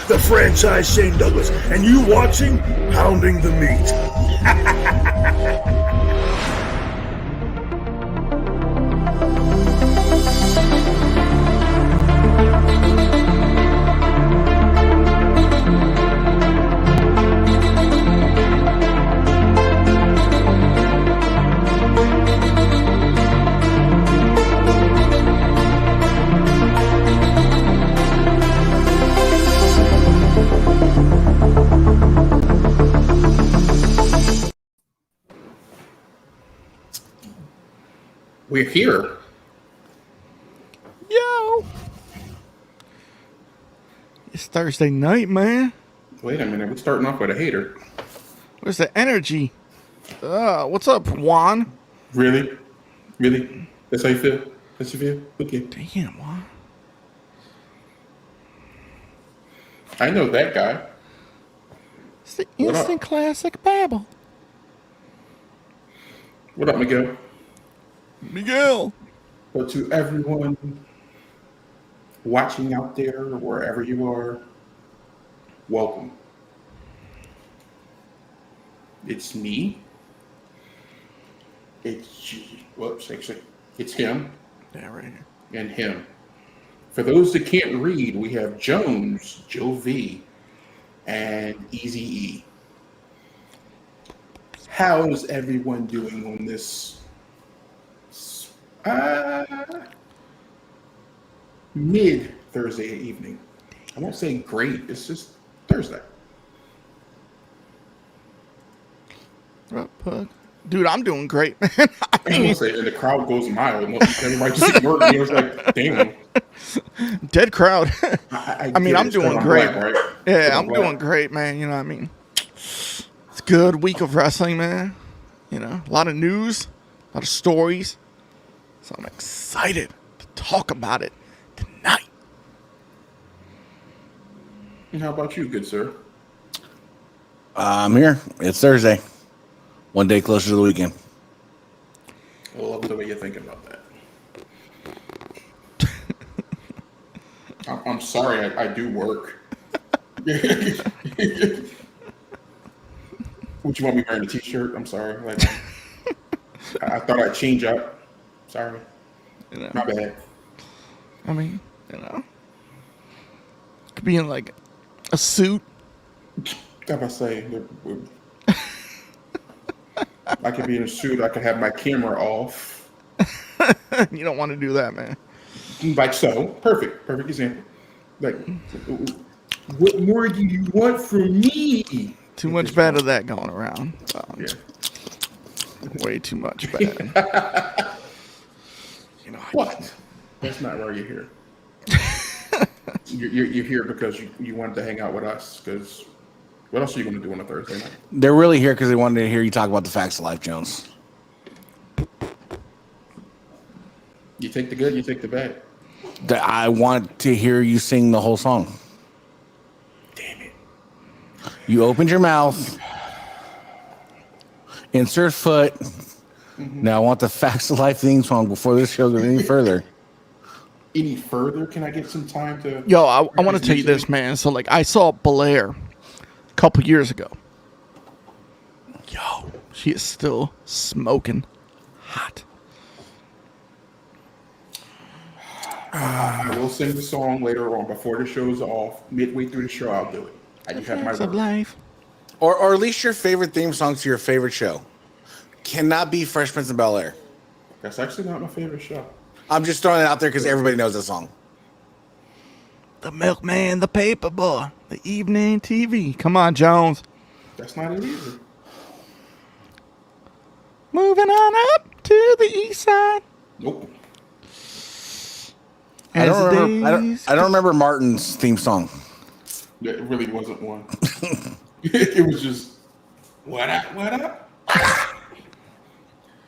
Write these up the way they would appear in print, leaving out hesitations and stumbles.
the franchise Shane Douglas, and you watching Pounding the Meat. We're here. Yo! It's Thursday night, man. Wait a minute. We're starting off with a hater. Where's the energy? What's up, Juan? Really? Really? That's how you feel? That's how you feel? Okay. Damn, Juan. I know that guy. It's the instant classic babble. What up, Miguel? Miguel. But to everyone watching out there, wherever you are, welcome. It's me. It's him. Yeah, right here. And him. For those that can't read, we have Jones, Joe V, and Easy E. How's everyone doing on this mid Thursday evening? I won't say great. It's just Thursday. What up, Pug? Dude, I'm doing great, man. I won't say, and the crowd goes mild. Everybody just ignored me. It was like, damn. Dead crowd. I mean, I'm doing great. Black, right? Yeah, I'm doing great, man. You know what I mean? It's a good week of wrestling, man. You know, a lot of news, a lot of stories. So I'm excited to talk about it tonight. And how about you, good sir? I'm here. It's Thursday. One day closer to the weekend. I love the way you're thinking about that. I'm sorry, I do work. Would you want me wearing a t-shirt? I'm sorry. Like, I thought I'd change up. Sorry. You know, my bad. I mean, you know, could be in like a suit. I'm about to say, I could be in a suit. I could have my camera off. You don't want to do that, man. Like so. Perfect example. Like, what more do you want from me? Too much bad of that going around. Yeah. Way too much bad. You know, What? That's not why you're here. You're here because you wanted to hang out with us. Because what else are you going to do on a Thursday night? They're really here because they wanted to hear you talk about the facts of life, Jones. You take the good, you take the bad. I want to hear you sing the whole song. Damn it. You opened your mouth. Insert foot. Mm-hmm. Now I want the facts of life theme song before this show goes any further. Any further? Can I get some time to... Yo, I want to tell you this, man. So, like, I saw Blair a couple years ago. Yo, she is still smoking hot. I will sing the song later on before the show's off. Midway through the show, I'll do it. I just have my Facts of word. life. Or at least your favorite theme song to your favorite show. Cannot be Fresh Prince of Bel-Air. That's actually not my favorite show. I'm just throwing it out there because everybody knows that song. The Milkman, the Paperboy, the Evening TV. Come on, Jones. That's not it either. Moving on up to the east side. Nope. I don't remember Martin's theme song. It really wasn't one. It was just, what up?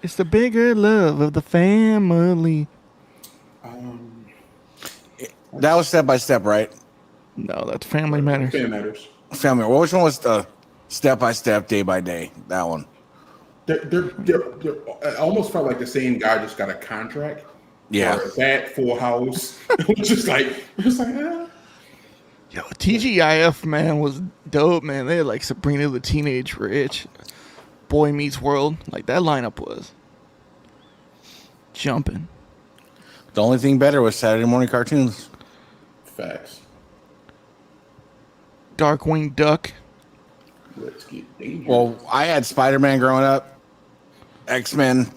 It's the bigger love of the family. That was Step by Step, right? No, that's Family Matters. Family Matters. Family. Well, which one was the Step by Step, Day by Day? That one. They're I almost felt like the same guy just got a contract. Yeah. Or that Full House. It was just like, Yo, TGIF, man, was dope, man. They had like Sabrina the Teenage Witch, Boy Meets World. Like that lineup was jumping. The only thing better was Saturday morning cartoons. Facts. Darkwing Duck. Let's get dangerous. Well, I had Spider-Man growing up, X-Men,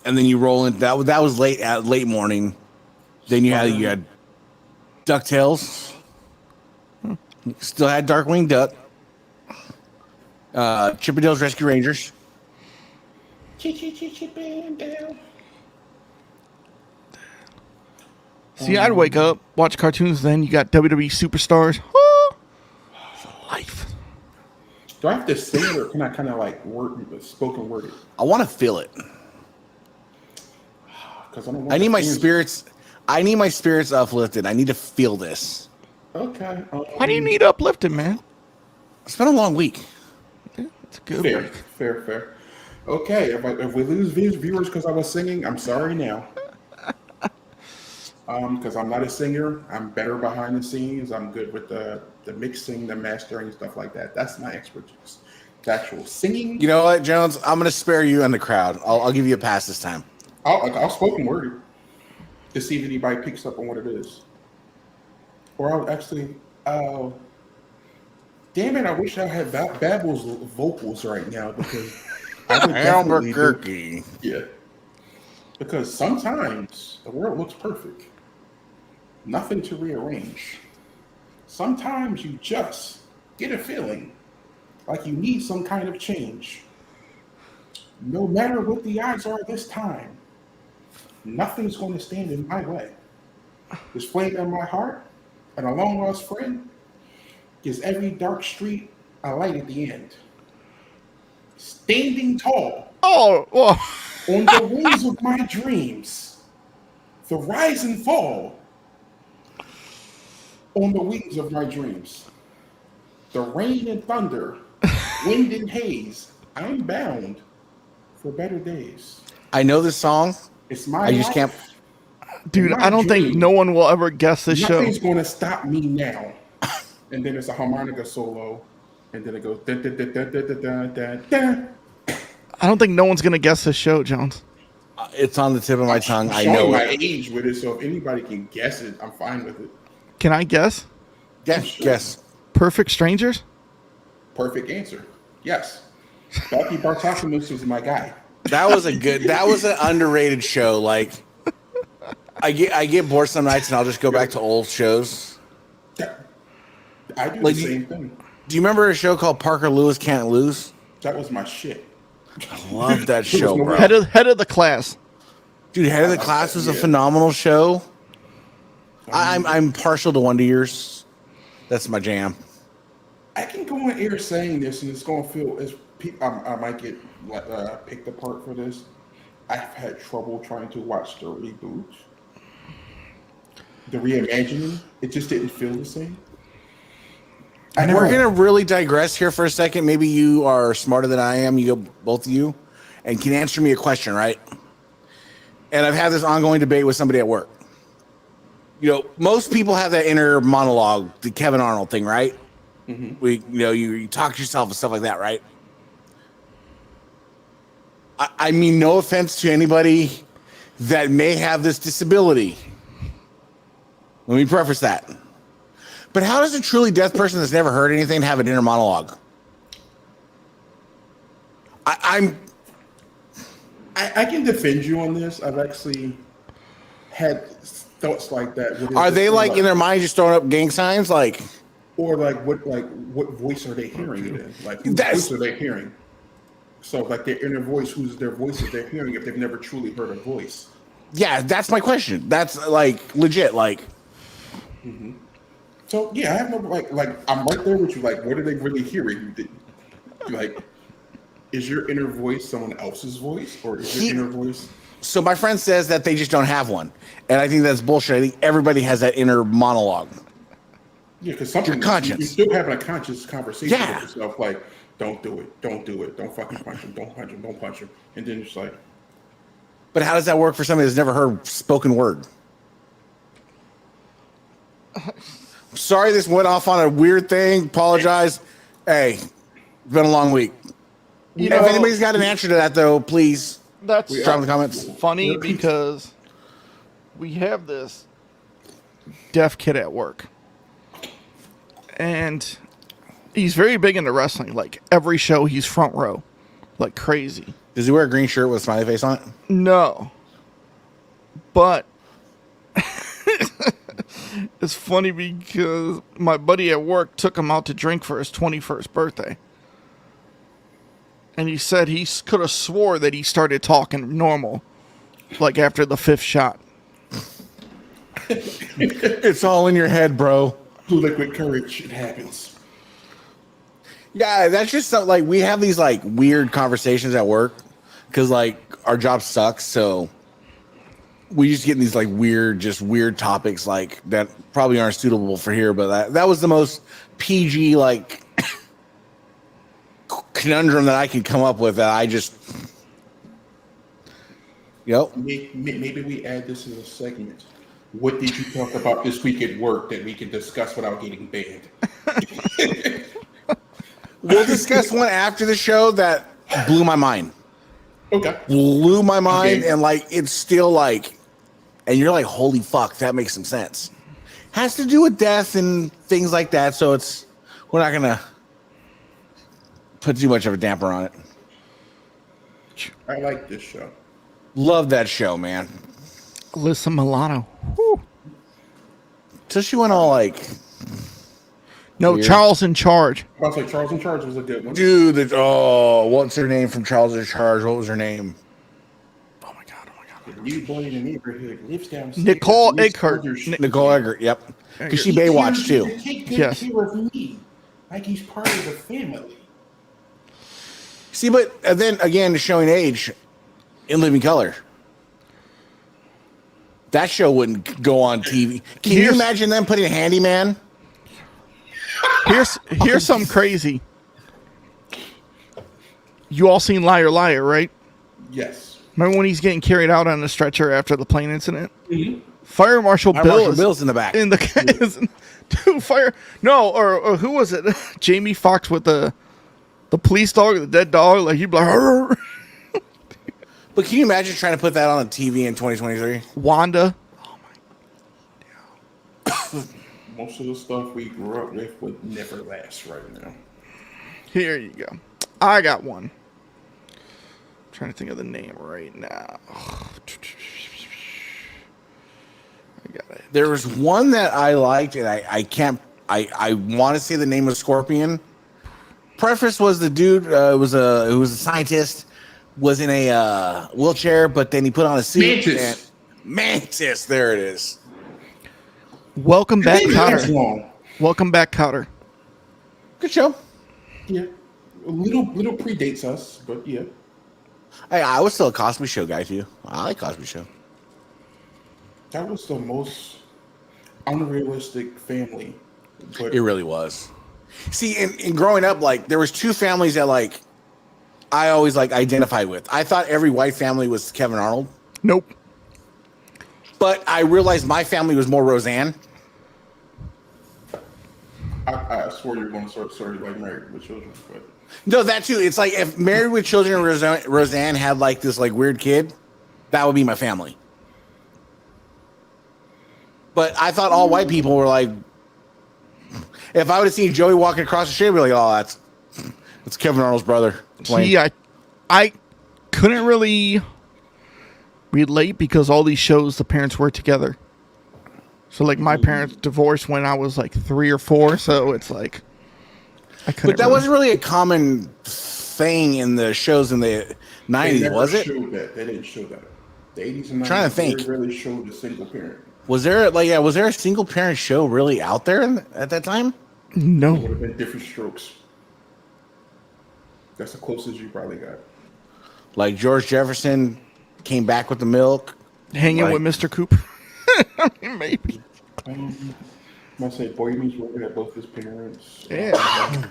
and then you roll in. That was late morning. Then you had DuckTales. Still had Darkwing Duck. Chip 'n Dale's Rescue Rangers. Chip and Dale. See, I'd wake up, watch cartoons, then you got WWE Superstars. Life. Do I have to sing it or can I kind of like spoken word it? I want to feel it. Because I need my spirits. I need my spirits uplifted. I need to feel this. Okay. Why do you need uplifting, man? It's been a long week. Yeah, it's a good Fair, week. fair. Okay, if we lose viewers because I was singing, I'm sorry now. Because I'm not a singer. I'm better behind the scenes. I'm good with the mixing, the mastering, stuff like that. That's my expertise. The actual singing. You know what, Jones? I'm going to spare you and the crowd. I'll give you a pass this time. I'll spoken word it to see if anybody picks up on what it is. Or I'll actually, damn it, I wish I had Babel's vocals right now because I would definitely Albuquerque. Yeah. Because sometimes the world looks perfect. Nothing to rearrange. Sometimes you just get a feeling like you need some kind of change. No matter what the odds are this time, nothing's going to stand in my way. This flame in my heart and a long lost friend gives every dark street a light at the end. Standing tall. Oh, well. On the wings of my dreams, the rise and fall. On the wings of my dreams, the rain and thunder, wind and haze, I'm bound for better days. I know this song. It's my I just life, can't. Dude, my I don't think dream. no one will ever guess this show. Nothing's going to stop me now. And then it's a harmonica solo, and then it goes da da da da da da da da. I don't think no one's going to guess this show, Jones. It's on the tip of my tongue. I Showing know my it. age with it, so if anybody can guess it, I'm fine with it. Can I guess? Yes. Perfect Strangers? Perfect answer. Yes. Becky Bartokomous was my guy. That was an underrated show. Like, I get bored some nights and I'll just go back to old shows. I do Like, the same thing. Do you remember a show called Parker Lewis Can't Lose? That was my shit. I love that show, bro. Head of the class. Dude, Head of the Class was a phenomenal show. I'm partial to Wonder Years. That's my jam. I can go on air saying this, and it's going to feel as I might get picked apart for this. I've had trouble trying to watch the reboot, the reimagining. It just didn't feel the same. We're gonna really digress here for a second. Maybe you are smarter than I am. Both of you, and can answer me a question, right? And I've had this ongoing debate with somebody at work. You know, most people have that inner monologue, the Kevin Arnold thing, right? Mm-hmm. You talk to yourself and stuff like that, right? I mean, no offense to anybody that may have this disability. Let me preface that. But how does a truly deaf person that's never heard anything have an inner monologue? I can defend you on this. I've actually had thoughts like that. Are they like in their mind just throwing up gang signs, like, or what voice are they hearing it in? Like, whose voice are they hearing? So like their inner voice, who's their voice that they're hearing if they've never truly heard a voice? Yeah, that's my question. That's like legit, like. Mm-hmm. So yeah, I have no like I'm right there with you. Like, what are they really hearing? Like, is your inner voice someone else's voice, or is your inner voice? So my friend says that they just don't have one, and I think that's bullshit. I think everybody has that inner monologue. Yeah, because something you're still having a conscious conversation with yourself, like, don't do it, don't fucking punch him, don't punch him, and then it's like. But how does that work for somebody that's never heard spoken word? Sorry this went off on a weird thing. Apologize. Hey, it's been a long week. You If know, anybody's got an answer to that, though, please that's drop in the comments. funny because we have this deaf kid at work. And he's very big into wrestling. Like, every show, he's front row. Like, crazy. Does he wear a green shirt with a smiley face on it? No. But it's funny because my buddy at work took him out to drink for his 21st birthday. And he said he could have swore that he started talking normal, like after the 5th shot. It's all in your head, bro. Liquid courage. It happens. Yeah, that's just something, like, we have these like weird conversations at work because like our job sucks, so we just get in these like weird topics like that probably aren't suitable for here. But that was the most PG like conundrum that I could come up with. That I just, Maybe we add this as a segment. What did you talk about this week at work that we can discuss without getting banned? We'll discuss one after the show that blew my mind. Okay. Blew my mind, okay. And like it's still like, and you're like, holy fuck, that makes some sense. Has to do with death and things like that, so we're not gonna put too much of a damper on it. I like this show. Love that show, man. Alyssa Milano. Woo. So she went all like... No, weird. Charles in Charge. I was like, Charles in Charge was a good one. Dude, what's her name from Charles in Charge? What was her name? Oh my god. The new boy in the neighborhood lives downstairs. Nicole Eggert. Nicole Eggert, yep. Because she Baywatch too. Take good care of me, like he's part of the family. See, but then again, showing age in Living Color. That show wouldn't go on TV. Can you imagine them putting a handyman? Here's something crazy. You all seen Liar Liar, right? Yes. Remember when he's getting carried out on the stretcher after the plane incident? Mm-hmm. Fire Marshal Bill's in the back. Or who was it? Jamie Foxx with the police dog, the dead dog. Like he'd be like, Arr! But can you imagine trying to put that on TV in 2023? Wanda. Oh my. Most of the stuff we grew up with would never last right now. Here you go. I got one. I'm trying to think of the name right now. I got it. There was one that I liked, and I want to say the name of Scorpion. Preface was the dude who was a scientist, was in a wheelchair, but then he put on a suit. Mantis, there it is. Welcome back, Cotter. Welcome back, Cotter. Good show. Yeah, a little predates us, but yeah. Hey, I was still a Cosby Show guy too. I like Cosby Show. That was the most unrealistic family. It really was. See, in growing up, like there was two families that like I always like identified with. I thought every white family was Kevin Arnold. Nope. But I realized my family was more Roseanne. I swore you were going to start story like Married with Children, but no, that too. It's like if Married with Children and Roseanne had like this like weird kid, that would be my family. But I thought all white people were like, if I would have seen Joey walking across the street, I'd be like, oh, that's Kevin Arnold's brother. See, I couldn't really relate because all these shows the parents were together. So like my parents divorced when I was like 3 or 4, so it's like I couldn't. But that wasn't really a common thing in the shows in the 90s, was it? They didn't show that. The 80s and 90s. Trying to think. They really showed a single parent. Was there a single parent show really out there at that time? No. It would have been Different Strokes. That's the closest you probably got. Like George Jefferson came back with the milk. Hanging with Mr. Cooper. I mean, maybe. I say Boy Meets World had both his parents. Yeah.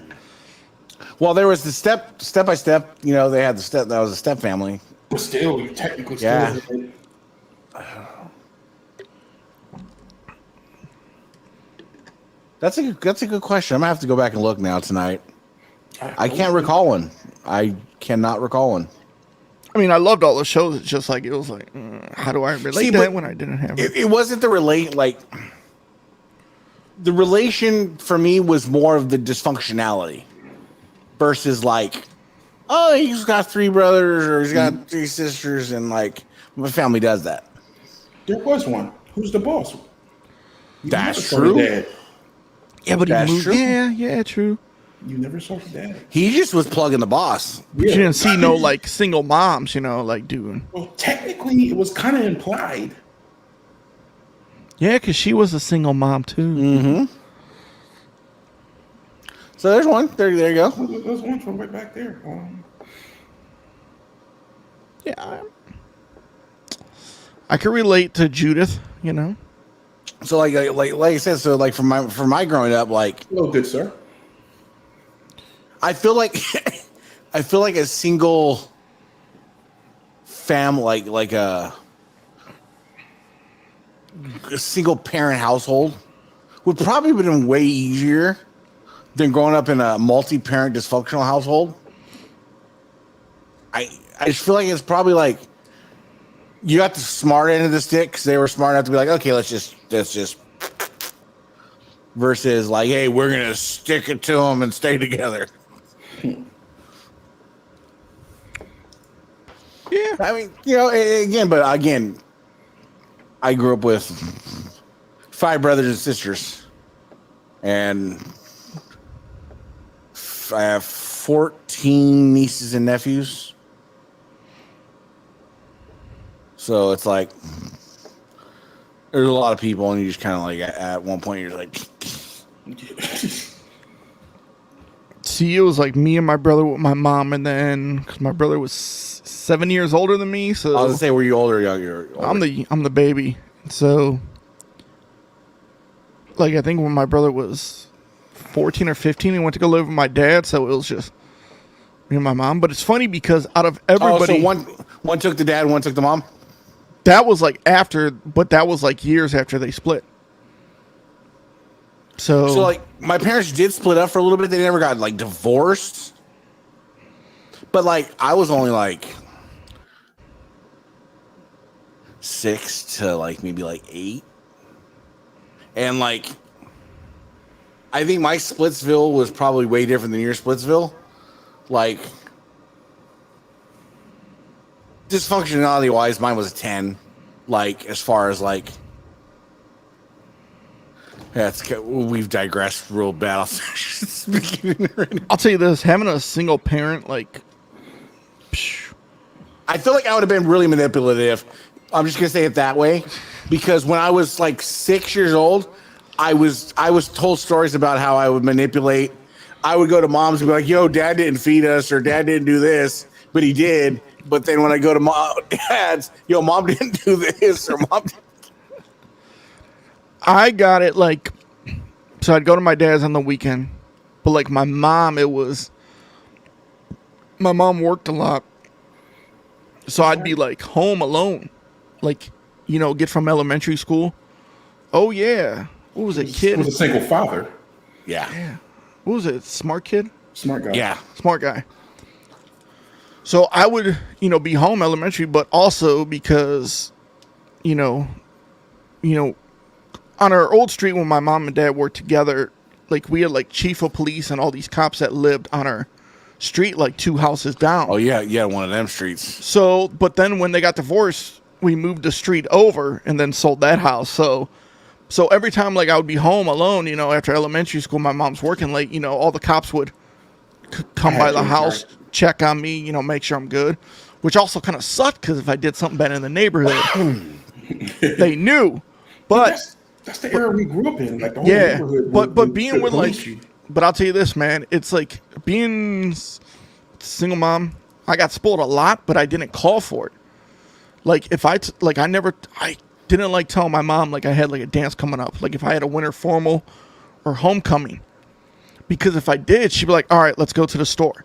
Well, there was the step by step. You know, they had the step. That was a step family. But still, you technically still. Yeah. That's a good question. I'm gonna have to go back and look now tonight. I can't recall one. I cannot recall one. I mean, I loved all the shows. It's just like, it was like, how do I relate to that when I didn't have it? It wasn't the the relation for me was more of the dysfunctionality versus like, oh, he's got 3 brothers or he's got 3 sisters, and like my family does that. There was one. Who's the boss? That's true. Yeah, but he moved. True. Yeah, true. You never saw his dad. He just was plugging the boss. But you didn't see no like single moms, like doing. Well, technically, it was kind of implied. Yeah, because she was a single mom too. Mm-hmm. So there's one. There you go. There's one from right back there. Yeah, I can relate to Judith. So like I said, so like for my growing up, like, Oh, good sir. I feel like a single family, like a single parent household would probably have been way easier than growing up in a multi-parent dysfunctional household. I just feel like it's probably like you got the smart end of the stick because they were smart enough to be like, okay, let's just versus like, hey, we're gonna stick it to them and stay together. Yeah, I mean, again, I grew up with 5 brothers and sisters, and I have 14 nieces and nephews. So it's like there's a lot of people, and you just kind of like at one point you're like. See, it was like me and my brother with my mom, and then because my brother was 7 years older than me, so I was gonna say, were you older or younger? I'm the baby. So, like, I think when my brother was 14 or 15, he went to go live with my dad. So it was just me and my mom. But it's funny because out of everybody, so one took the dad, one took the mom. That was like after, but that was like years after they split. So like my parents did split up for a little bit. They never got like divorced. But like I was only like 6 to like maybe like 8. And like I think my Splitsville was probably way different than your Splitsville. Like dysfunctionality wise, mine was a 10. Like as far as like we've digressed real bad. I'll tell you this: having a single parent, like, I feel like I would have been really manipulative. I'm just gonna say it that way, because when I was like 6 years old, I was told stories about how I would manipulate. I would go to moms and be like, "Yo, dad didn't feed us, or dad didn't do this, but he did." But then when I go to dad's, "Yo, mom didn't do this," or "Mom." I got it like, so I'd go to my dad's on the weekend, but like my mom worked a lot, so I'd be like home alone, like, get from elementary school. Oh yeah, what was it, kid? It was a single father. Yeah. What was it, smart kid? Smart guy. Yeah. Smart guy. So I would, be home elementary, but also because, on our old street when my mom and dad worked together, like we had like chief of police and all these cops that lived on our street, like 2 houses down. Oh yeah, one of them streets. So, but then when they got divorced, we moved the street over and then sold that house. So every time like I would be home alone, after elementary school, my mom's working late, all the cops would come by the house, check on me, make sure I'm good, which also kind of sucked because if I did something bad in the neighborhood, they knew. But that's the era we grew up in. Like the whole yeah, neighborhood but being with like, you. but I'll tell you this, man, it's like being single mom. I got spoiled a lot, but I didn't call for it. Like if I didn't like tell my mom like I had like a dance coming up, like if I had a winter formal or homecoming, because if I did, she'd be like, all right, let's go to the store,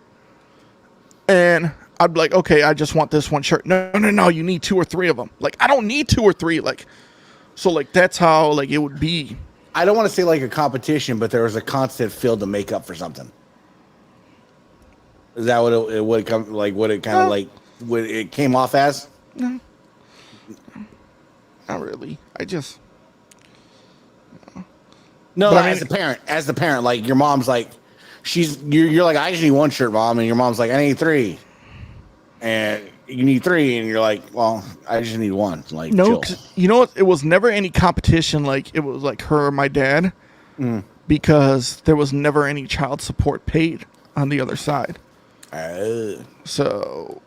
and I'd be like, okay, I just want this one shirt. No, you need 2 or 3 of them. Like I don't need 2 or 3, like. So, like, that's how, like, it would be. I don't want to say like a competition, but there was a constant feel to make up for something. Is that what it would come like? What it kind of like? What it came off as? No, not really. I just no. But I mean, as the parent, like your mom's like, you're like, I just need one shirt, mom, and your mom's like, I need 3, and you need 3, and you're like, well, I just need 1. Like, no, chill. you know what? It was never any competition. Like it was like her or my dad, because there was never any child support paid on the other side. So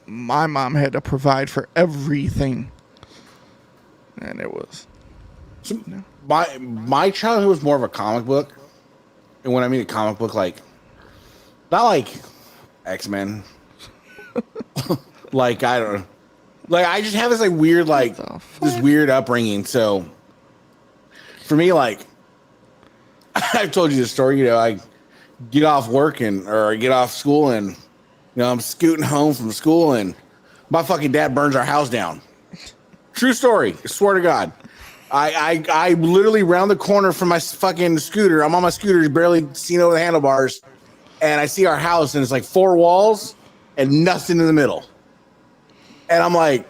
my mom had to provide for everything, and it was my childhood was more of a comic book, and when I mean a comic book, like not like X-Men, like I don't, like I just have this like weird this weird upbringing. So for me, like I've told you the story, you know, I get off work or I get off school and, you know, I'm scooting home from school and my fucking dad burns our house down. True story. I swear to God. I literally round the corner from my fucking scooter. I'm on my scooter, barely seeing over the handlebars. And I see our house and it's like 4 walls and nothing in the middle. And I'm like,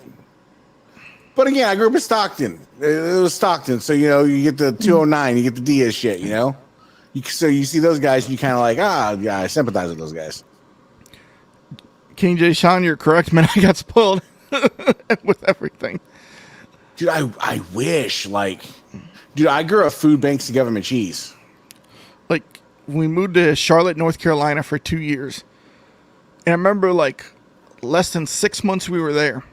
but again, I grew up in Stockton. It was Stockton. So, you know, you get the 209, you get the Diaz shit, you know? So you see those guys, and you kind of like, yeah, I sympathize with those guys. King J. Sean, you're correct, man. I got spoiled with everything. Dude, I wish, like, dude, I grew up food banks to government cheese. Like, we moved to Charlotte, North Carolina for 2 years. And I remember, like, less than 6 months we were there.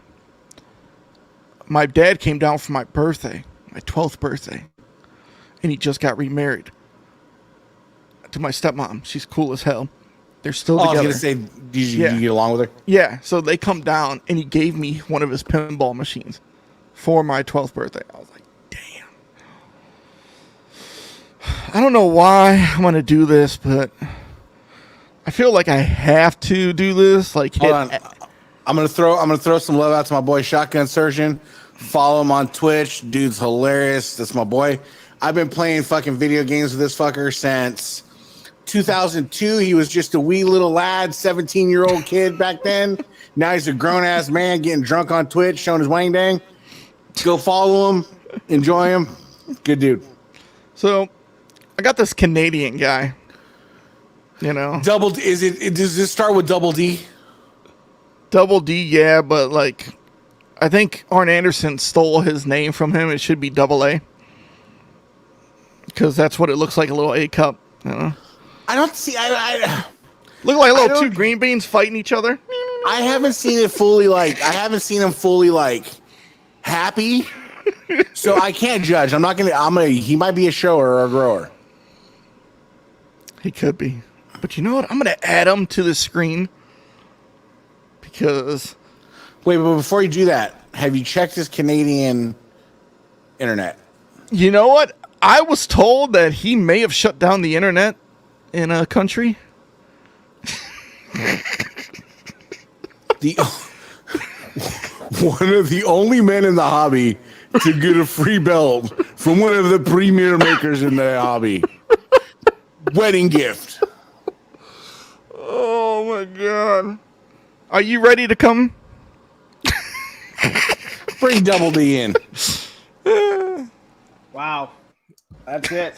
My dad came down for my birthday, my 12th birthday. And he just got remarried to my stepmom. She's cool as hell. They're still together. I was going to say, did you get along with her? Yeah, so they come down, and he gave me one of his pinball machines for my 12th birthday. I was like, damn. I don't know why I'm going to do this, but I feel like I have to do this. Like, hold on. I'm gonna throw some love out to my boy Shotgun Surgeon. Follow him on Twitch. Dude's hilarious. That's my boy. I've been playing fucking video games with this fucker since 2002. He was just a wee little lad, 17-year-old kid back then. Now he's a grown-ass man getting drunk on Twitch, showing his wang dang. Go follow him. Enjoy him. Good dude. So, I got this Canadian guy. You know? Double D, does this start with Double D? Double D, yeah, but like, I think Arn Anderson stole his name from him. It should be Double A. Because that's what it looks like, a little A cup. You know? I don't see. I look like a little 2 green beans fighting each other. I haven't seen it fully. Like I haven't seen him fully like happy, so I can't judge. I'm not gonna. He might be a shower or a grower. He could be, but you know what? I'm gonna add him to the screen because. Wait, but before you do that, have you checked his Canadian internet? You know what? I was told that he may have shut down the internet in a country. One of the only men in the hobby to get a free belt from one of the premier makers in the hobby. Wedding gift. Oh my God. Are you ready to come? Bring Double D in. Wow. That's it.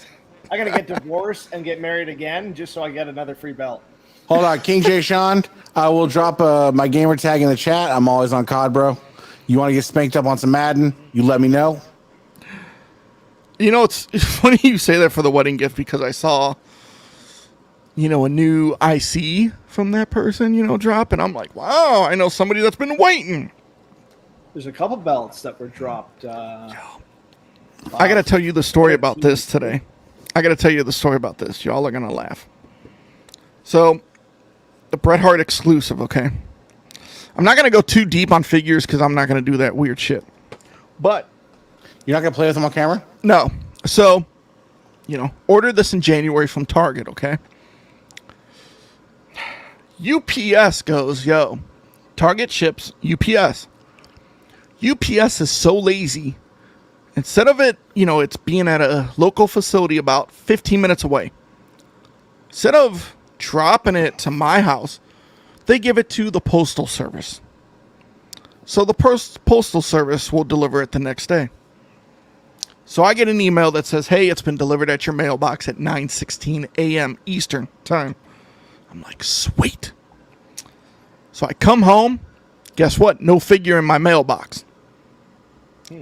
I gotta get divorced and get married again just so I get another free belt. Hold on, King J. Sean. I will drop my gamer tag in the chat. I'm always on COD, bro. You want to get spanked up on some Madden? You let me know. You know, it's funny you say that for the wedding gift because I saw, you know, a new IC from that person, you know, drop, and I'm like, wow, I know somebody that's been waiting. There's a couple belts that were dropped. I got to tell you the story about this today. I got to tell you the story about this. Y'all are going to laugh. So, the Bret Hart exclusive, okay? I'm not going to go too deep on figures because I'm not going to do that weird shit. But you're not going to play with them on camera? No. So, you know, ordered this in January from Target, okay? UPS goes, yo, Target ships UPS. UPS is so lazy and instead of it, it's being at a local facility about 15 minutes away, instead of dropping it to my house, they give it to the postal service. So the postal service will deliver it the next day. So I get an email that says, hey, it's been delivered at your mailbox at 9:16 a.m. Eastern time. I'm like, sweet. So I come home. Guess what? No figure in my mailbox.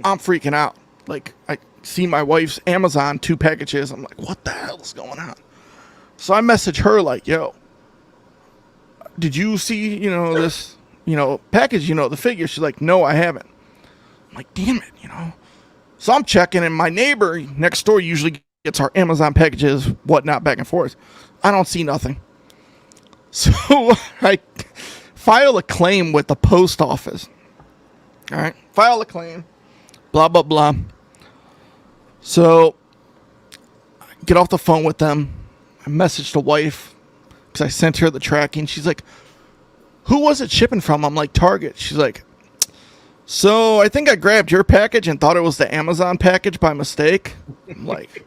I'm freaking out. Like, I see my wife's Amazon 2 packages. I'm like, what the hell is going on? So I message her like, yo, did you see, this, package, the figure? She's like, no, I haven't. I'm like, damn it, So I'm checking, and my neighbor next door usually gets our Amazon packages, whatnot, back and forth. I don't see nothing. So I file a claim with the post office. All right, file a claim, blah, blah, blah. So I get off the phone with them. I messaged the wife because I sent her the tracking. She's like, who was it shipping from? I'm like, Target. She's like, so I think I grabbed your package and thought it was the Amazon package by mistake. I'm like,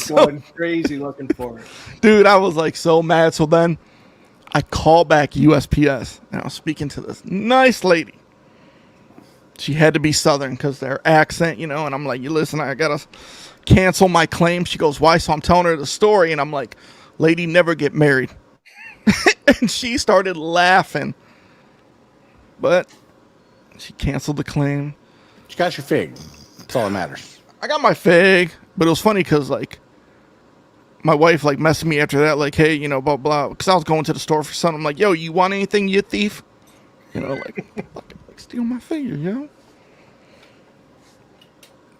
Going crazy looking for it. dude, I was like so mad. So then I call back USPS and I was speaking to this nice lady. She had to be Southern because their accent, and I'm like, you listen, I got to cancel my claim. She goes, why? So I'm telling her the story, and I'm like, lady, never get married. And she started laughing. But she canceled the claim. You got your fig. That's all that matters. I got my fig, but it was funny because, like, my wife, like, messaged me after that, like, hey, blah, blah, because I was going to the store for something. I'm like, yo, you want anything, you thief? Like, fucking, like, steal my figure,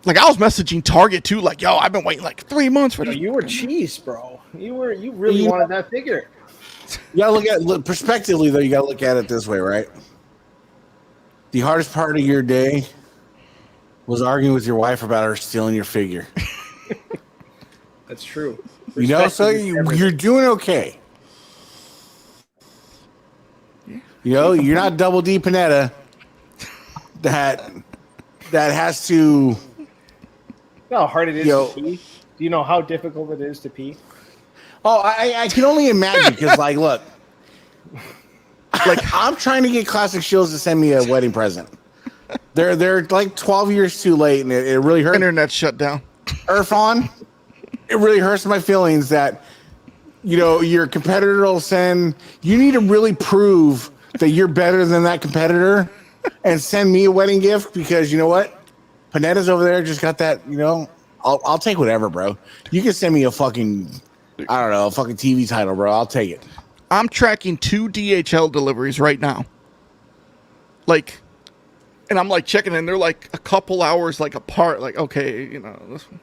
Like, I was messaging Target, too, like, yo, I've been waiting, like, 3 months for this. You were cheese, bro. You really wanted that figure. You gotta look prospectively, though. You gotta look at it this way, right? The hardest part of your day was arguing with your wife about her stealing your figure. That's true. So you're doing okay. You're not Double D Panetta that has to. You know how hard it is to pee? Do you know how difficult it is to pee? Oh, I can only imagine because, like, look, like I'm trying to get Classic Shields to send me a wedding present. They're like 12 years too late, and it really hurts. Internet shut down. Irfan, it really hurts my feelings that your competitor will send. You need to really prove that you're better than that competitor, and send me a wedding gift because you know what, Panetta's over there just got that. I'll take whatever, bro. You can send me a fucking. I don't know, a fucking TV title, bro. I'll take it. I'm tracking 2 DHL deliveries right now. Like, and I'm like checking, and they're like a couple hours like apart. Like, okay, this one.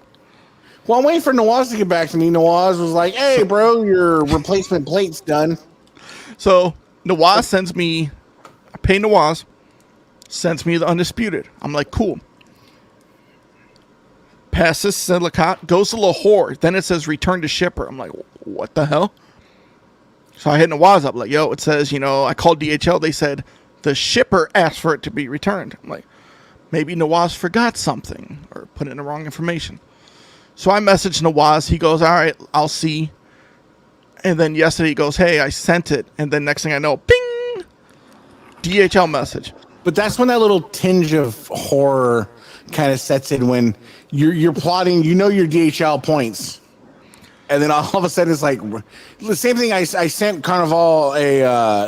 Well, I'm waiting for Nawaz to get back to me. Nawaz was like, hey, bro, your replacement plate's done. So Nawaz sends me, I pay Nawaz, sends me the Undisputed. I'm like, cool. Passes Silicate, goes to Lahore. Then it says return to shipper. I'm like, what the hell? So I hit Nawaz up like, yo, it says, I called DHL. They said the shipper asked for it to be returned. I'm like, maybe Nawaz forgot something or put in the wrong information. So I messaged Nawaz. He goes, all right, I'll see. And then yesterday he goes, hey, I sent it. And then next thing I know, ping, DHL message. But that's when that little tinge of horror kind of sets in when you're plotting, your DHL points. And then all of a sudden it's like the same thing. I sent Carnival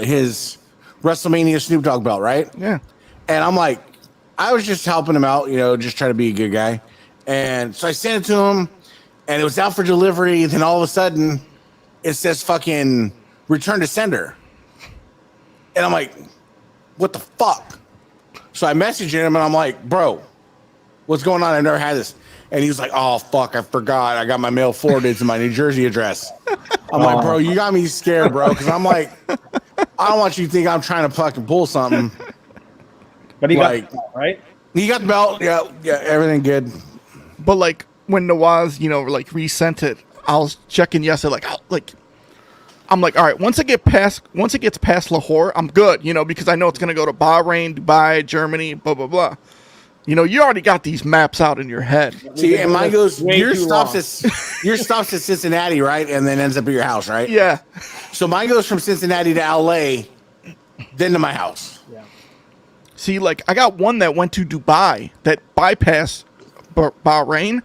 his WrestleMania Snoop Dogg belt, right? Yeah. And I'm like, I was just helping him out, just trying to be a good guy. And so I sent it to him and it was out for delivery. And then all of a sudden it says fucking return to sender. And I'm like, what the fuck? So I messaged him and I'm like, bro, what's going on? I never had this. And he was like, oh, fuck, I forgot. I got my mail forwarded to my New Jersey address. I'm like, bro, you got me scared, bro. Because I'm like, I don't want you to think I'm trying to fucking pull something. But he got the belt, right? He got the belt. Yeah, everything good. But like when Nawaz, like resent it, I was checking yesterday, I'm like, all right, once it gets past Lahore, I'm good, because I know it's gonna go to Bahrain, Dubai, Germany, blah blah blah. You know, you already got these maps out in your head. See, and mine goes. Way Yours too stops long. yours stops at Cincinnati, right, and then ends up at your house, right? Yeah. So mine goes from Cincinnati to LA, then to my house. Yeah. See, like, I got one that went to Dubai that bypassed Bahrain.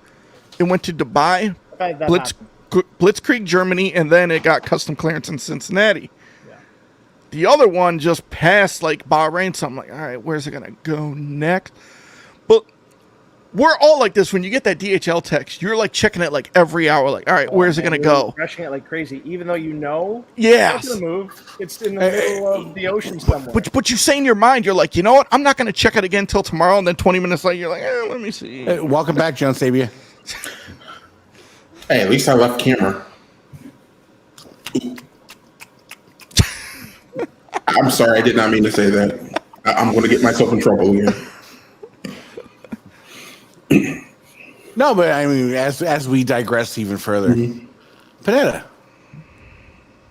It went to Dubai, Okay, that happened. Blitzkrieg, Germany, and then it got custom clearance in Cincinnati. Yeah. The other one just passed, like, Bahrain, so I'm like, all right, where's it going to go next? But we're all like this. When you get that DHL text, you're, like, checking it, like, every hour. Like, all right, where's it going to You're go? refreshing it like crazy, even though you know Yes. it's gonna move. It's in the middle of the ocean somewhere. But you say in your mind, you're like, you know what? I'm not going to check it again till tomorrow. And then 20 minutes later, you're like, let me see. Hey, welcome back, John Sabia. Hey, at least I left camera. I'm sorry, I did not mean to say that. I'm going to get myself in trouble again. No, but I mean, as we digress even further, Panetta,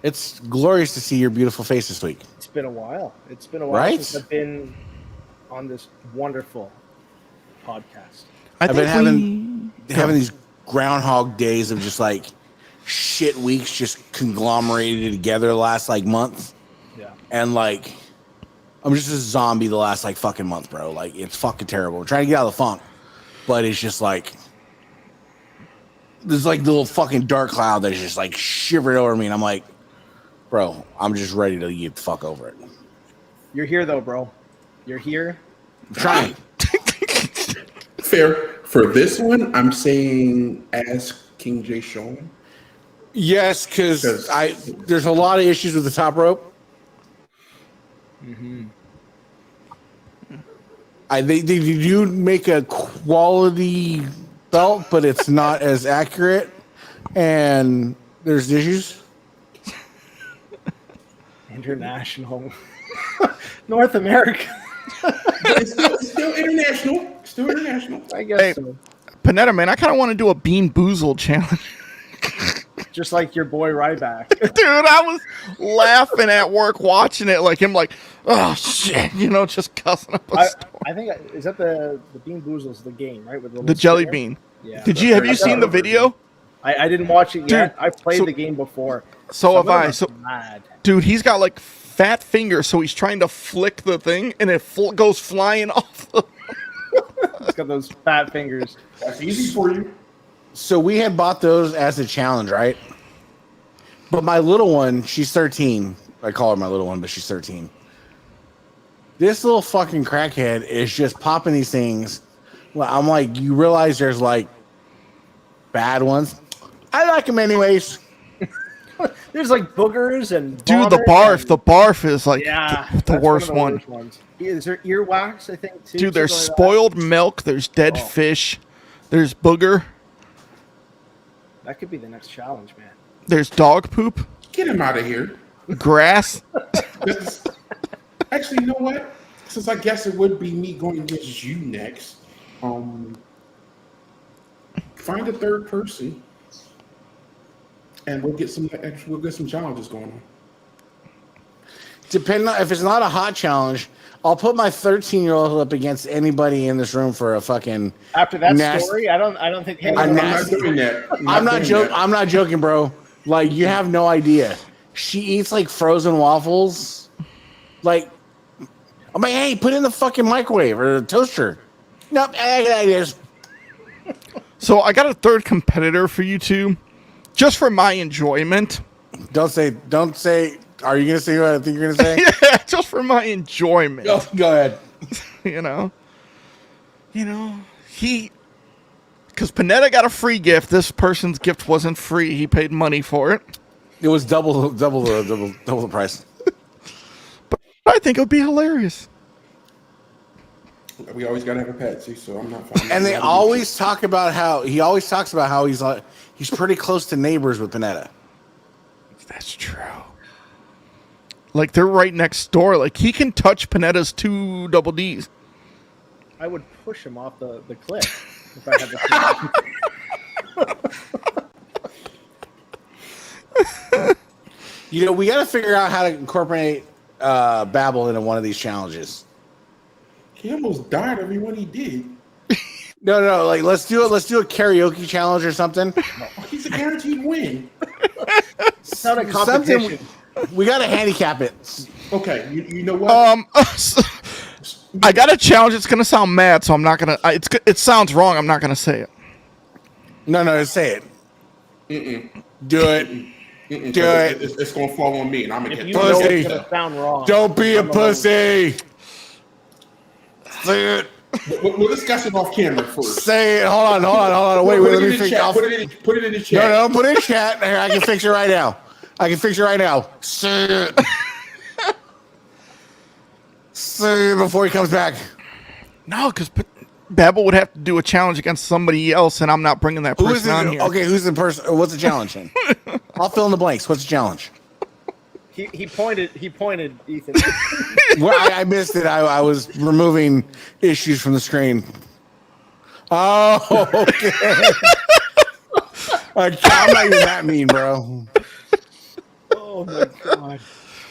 it's glorious to see your beautiful face this week. It's been a while. It's been a while Right? since I've been on this wonderful podcast. I've been having these groundhog days of just like shit weeks just conglomerated together the last like month, Yeah. and like I'm just a zombie the last like fucking month, bro. Like it's fucking terrible. I'm trying to get out of the funk, but it's just like there's like the little fucking dark cloud that's just like shivered over me, and I'm like, bro, I'm just ready to get the fuck over it. You're here though, bro. You're here. I'm trying. Fair. For this one, I'm saying as King J shown. Yes, because there's a lot of issues with the top rope. They do make a quality belt, but it's not as accurate, and there's issues. International. North America. It's still international. Still international. I guess Hey. so. Panetta, man, I kind of want to do a Bean Boozled challenge. Just like your boy Ryback. Dude, I was laughing at work watching it, like him, like, oh shit, you know, just cussing up a storm. I think is that the Bean Boozles, the game, right? With The jelly spinner? bean. Yeah. Have you seen the video? I didn't watch it yet. Dude, I played so- the game before. So have Some of I. them are So, mad. dude, he's got like fat fingers, so he's trying to flick the thing, and it goes flying off. He's got those fat fingers. That's easy for you. So we had bought those as a challenge, right? But my little one, she's 13. I call her my little one, but she's 13. This little fucking crackhead is just popping these things. Well, I'm like, you realize there's like bad ones. I like them anyways. There's like boogers and Dude, the vomit barf. The barf is like Yeah, the that's worst one. one. Of the worst ones. Is there earwax? I think too. Dude, there's something like spoiled milk. There's dead Oh. fish. There's booger. That could be the next challenge, man. There's dog poop. Get him out of here. Grass. Actually, you know what? Since I guess it would be me going against you next, find a third person, and we'll get some challenges going on. Depending on if it's not a hot challenge, I'll put my 13-year-old up against anybody in this room for a fucking. After that Nasty- story, I don't think. Hey, I'm I'm nasty. not doing that. I'm not doing joking. that. I'm not joking, bro. Like you have no idea. She eats like frozen waffles. Like I'm like, hey, put it in the fucking microwave or the toaster. Nope, it is. So I got a third competitor for you two, just for my enjoyment. Don't say. Are you gonna say what I think you're gonna say? Yeah, just for my enjoyment. Go ahead. You know, because Panetta got a free gift. This person's gift wasn't free. He paid money for it. It was double the price. I think it would be hilarious. We always gotta have a patsy, so I'm not. Fine. And they always talk about how he's like he's pretty close to neighbors with Panetta. That's true. Like they're right next door. Like he can touch Panetta's 2 double Ds. I would push him off the cliff if I had the. You know, we got to figure out how to incorporate Babel into one of these challenges. He almost died every one he did. No. Like, let's do it. Let's do a karaoke challenge or something. He's a guaranteed win. It's not a competition. We got to handicap it. Okay, you know what? I got a challenge. It's gonna sound mad, so I'm not gonna. It sounds wrong. I'm not gonna say it. No, say it. Do it. Do it. It's gonna fall on me, and I'm gonna If get you the know Pussy. it's gonna sound wrong. Don't be a pussy. Say it. We'll discuss it off camera first. Say it. Hold on. Wait, Put let it in me the think. chat. Put it in the chat. No, put it in chat. Here, I can fix it right now. Say it. Say it before he comes back. No, because Babel would have to do a challenge against somebody else, and I'm not bringing that Who is person on it? here. Okay, who's the person? What's the challenge then? I'll fill in the blanks. What's the challenge? He pointed, Ethan. Well, I missed it. I was removing issues from the screen. Oh, okay. I'm not even that mean, bro. Oh my god.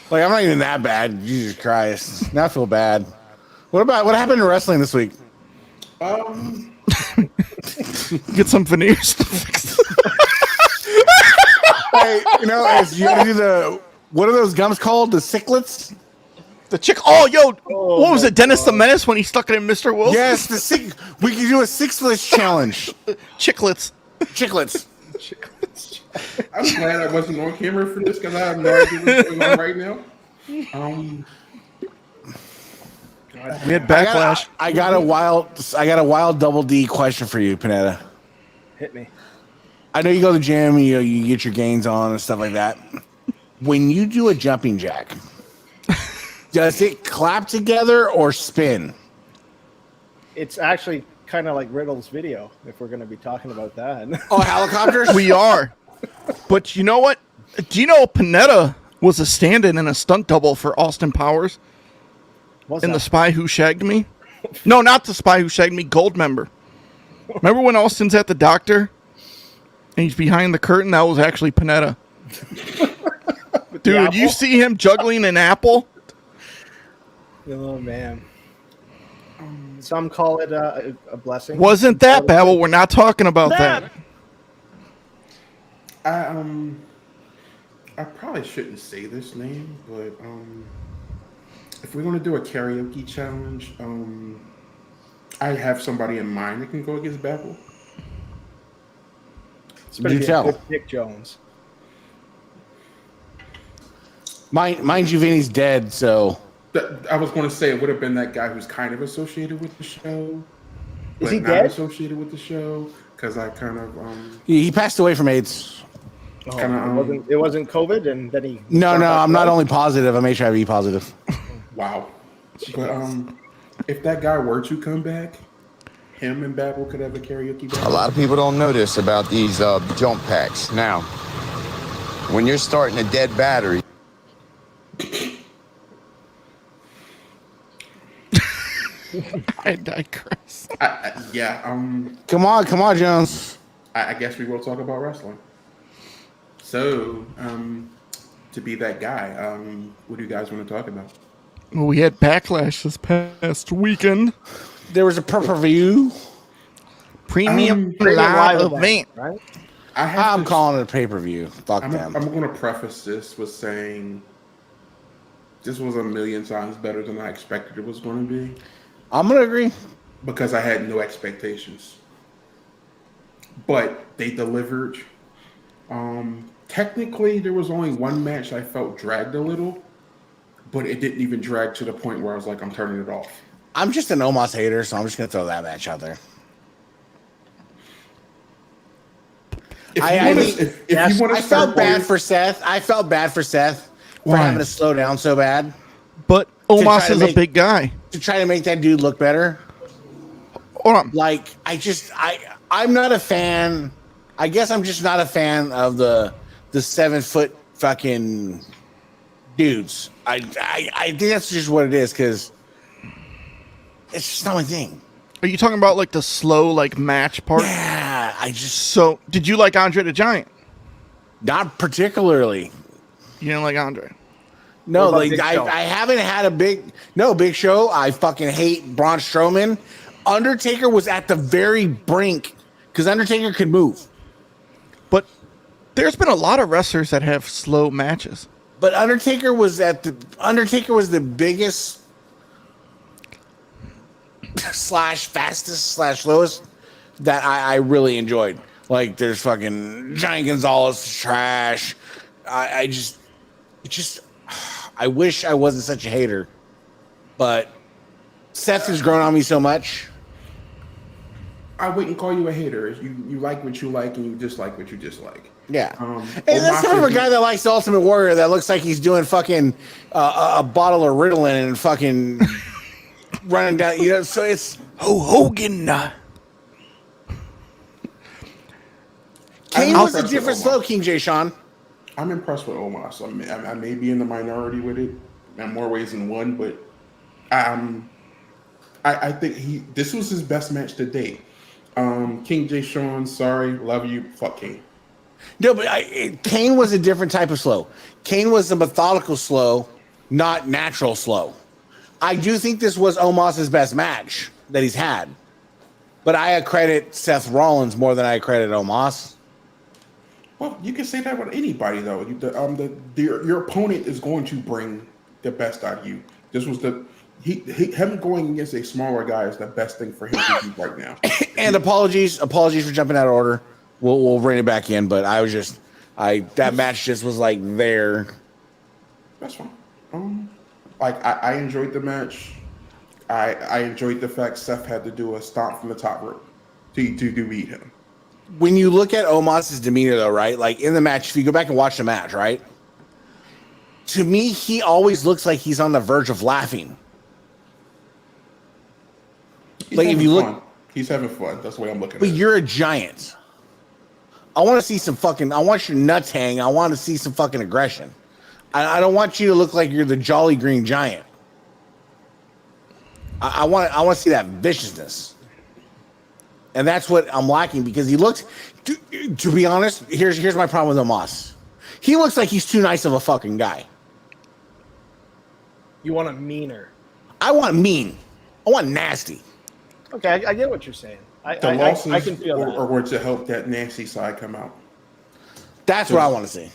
Like, I'm not even that bad. Jesus Christ. Now I feel bad. What happened to wrestling this week? Get some veneers to fix it. Hey, as you gotta do what are those gums called? The ciclets? The chick. Oh, what was it? Dennis the Menace when he stuck it in Mr. Wilson? Yes, we can do a sixlets challenge. Chiclets. Chiclets. I'm glad I wasn't on camera for this because I have no idea what's going on right now. We had Backlash. I got a wild double D question for you, Panetta. Hit me. I know you go to the gym, you get your gains on and stuff like that. When you do a jumping jack, does it clap together or spin? It's actually kind of like Riddle's video, if we're going to be talking about that. Oh, helicopters? We are. But you know what? Do you know Panetta was a stand-in and a stunt double for Austin Powers in The Spy Who Shagged Me? No, not The Spy Who Shagged Me, Goldmember. Remember when Austin's at the doctor and he's behind the curtain? That was actually Panetta. Dude, you see him juggling an apple? Oh, man. Some call it a blessing. Wasn't that, Babel? We're not talking about that. I probably shouldn't say this name, but if we're gonna do a karaoke challenge, I have somebody in mind that can go against Babel. It's going to be a good Nick Jones. Mind you, Vinny's dead, so. I was going to say it would have been that guy who's kind of associated with the show. Is he not dead? associated with the show because I kind of He passed away from AIDS. It wasn't COVID, and then he. No, I'm not only positive. I'm HIV positive. wow. But if that guy were to come back, him and Babel could have a karaoke battle. A lot of people don't know this about these jump packs. Now, when you're starting a dead battery. I digress. Come on, Jones. I guess we will talk about wrestling. So, to be that guy, what do you guys want to talk about? Well, we had Backlash this past weekend. There was a pay-per-view. Premium live event. Right? I'm calling it a pay-per-view. Fuck them. I'm going to preface this with saying this was a million times better than I expected it was going to be. I'm going to agree. Because I had no expectations. But they delivered. Technically, there was only one match I felt dragged a little, but it didn't even drag to the point where I was like, I'm turning it off. I'm just an Omos hater, so I'm just going to throw that match out there. I felt bad for Seth. For having to slow down so bad. But Omos is a big guy. To try to make that dude look better. Hold on. Like, I'm not a fan. I guess I'm just not a fan of the 7-foot fucking dudes. I think that's just what it is, because it's just not my thing. Are you talking about like the slow match part? Yeah, So, did you like Andre the Giant? Not particularly. You didn't like Andre? No, I haven't had Big Show. I fucking hate Braun Strowman. Undertaker was at the very brink because Undertaker could move. But there's been a lot of wrestlers that have slow matches. But Undertaker was the biggest slash fastest slash slowest that I really enjoyed. Like there's fucking Giant Gonzalez trash. I wish I wasn't such a hater, but Seth has grown on me so much. I wouldn't call you a hater. You like what you like and you dislike what you dislike. Yeah, and that's kind of a guy that likes the Ultimate Warrior that looks like he's doing fucking a bottle of Riddle and fucking running down. You know, so it's Hogan. Kane was a different slow, King J. Sean. I'm impressed with Omos. I may be in the minority with it in more ways than one, but I think this was his best match to date. King J. Sean, sorry, love you, fuck Kane. No, but Kane was a different type of slow. Kane was a methodical slow, not natural slow. I do think this was Omos's best match that he's had, but I accredit Seth Rollins more than I accredit Omos. Well, you can say that with anybody, though. Your opponent is going to bring the best out of you. This was him going against a smaller guy is the best thing for him to do right now. And apologies for jumping out of order. We'll bring it back in, but that match just was like there. That's fine. I enjoyed the match. I enjoyed the fact Seth had to do a stomp from the top rope to beat him. When you look at Omos's demeanor, though, right? Like in the match, if you go back and watch the match, right? To me, he always looks like he's on the verge of laughing. Like if you look, he's having fun. That's the way I'm looking at it. But you're a giant. I want to see some fucking. I want your nuts hang. I want to see some fucking aggression. I don't want you to look like you're the Jolly Green Giant. I want to see that viciousness. And that's what I'm lacking because he looked, to be honest, here's my problem with Omos. He looks like he's too nice of a fucking guy. You want a meaner. I want mean. I want nasty. Okay, I get what you're saying. I can feel that. Or were to help that nasty side come out. That's what I want to see.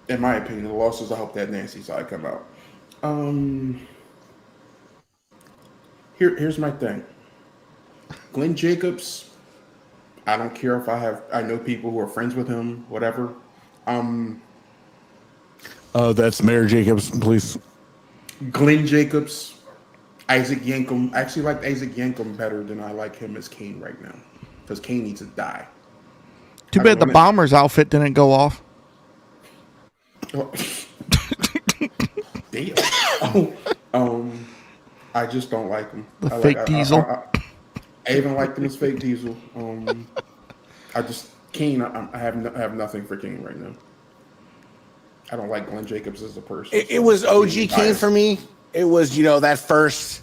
In my opinion, the losses will help that nasty side come out. Here's my thing. Glenn Jacobs, I don't care if I know people who are friends with him, whatever. That's Mayor Jacobs, please. Glenn Jacobs, Isaac Yankem. I actually like Isaac Yankem better than I like him as Kane right now. Because Kane needs to die. Too bad the Bombers outfit didn't go off. Damn. I just don't like him. The fake Diesel. I even like him as fake Diesel. Kane. I have nothing for Kane right now. I don't like Glenn Jacobs as a person. It was OG Kane for me. It was that first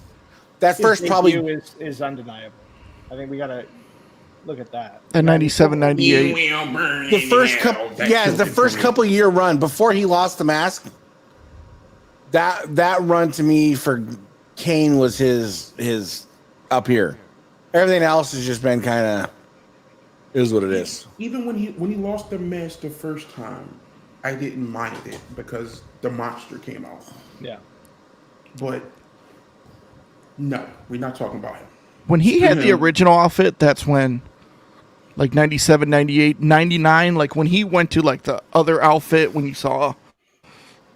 probably is undeniable. I think we gotta look at that. At 97, 98. The first couple year run before he lost the mask. That run to me for Kane was his up here. Everything else has just been kind of is what it is. Even when he lost the mask the first time, I didn't mind it because the monster came out. Yeah. But no, we're not talking about him. When he had the original outfit, that's when, like 97, 98, 99, like when he went to like the other outfit, when you saw,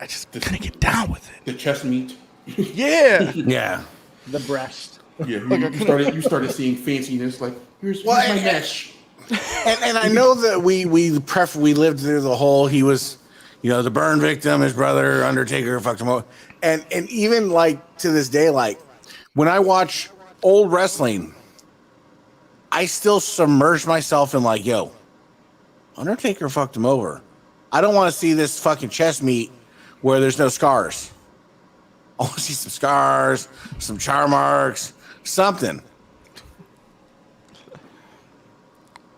I just couldn't get down with it. The chest meat. Yeah. Yeah. The breast. Yeah, you started seeing fanciness like here's my mesh. And I know that we lived through the whole he was, the burn victim, his brother Undertaker fucked him up, and even like to this day, like when I watch old wrestling, I still submerge myself in like, yo, Undertaker fucked him over. I don't want to see this fucking chest meat where there's no scars. I want to see some scars, some char marks, something.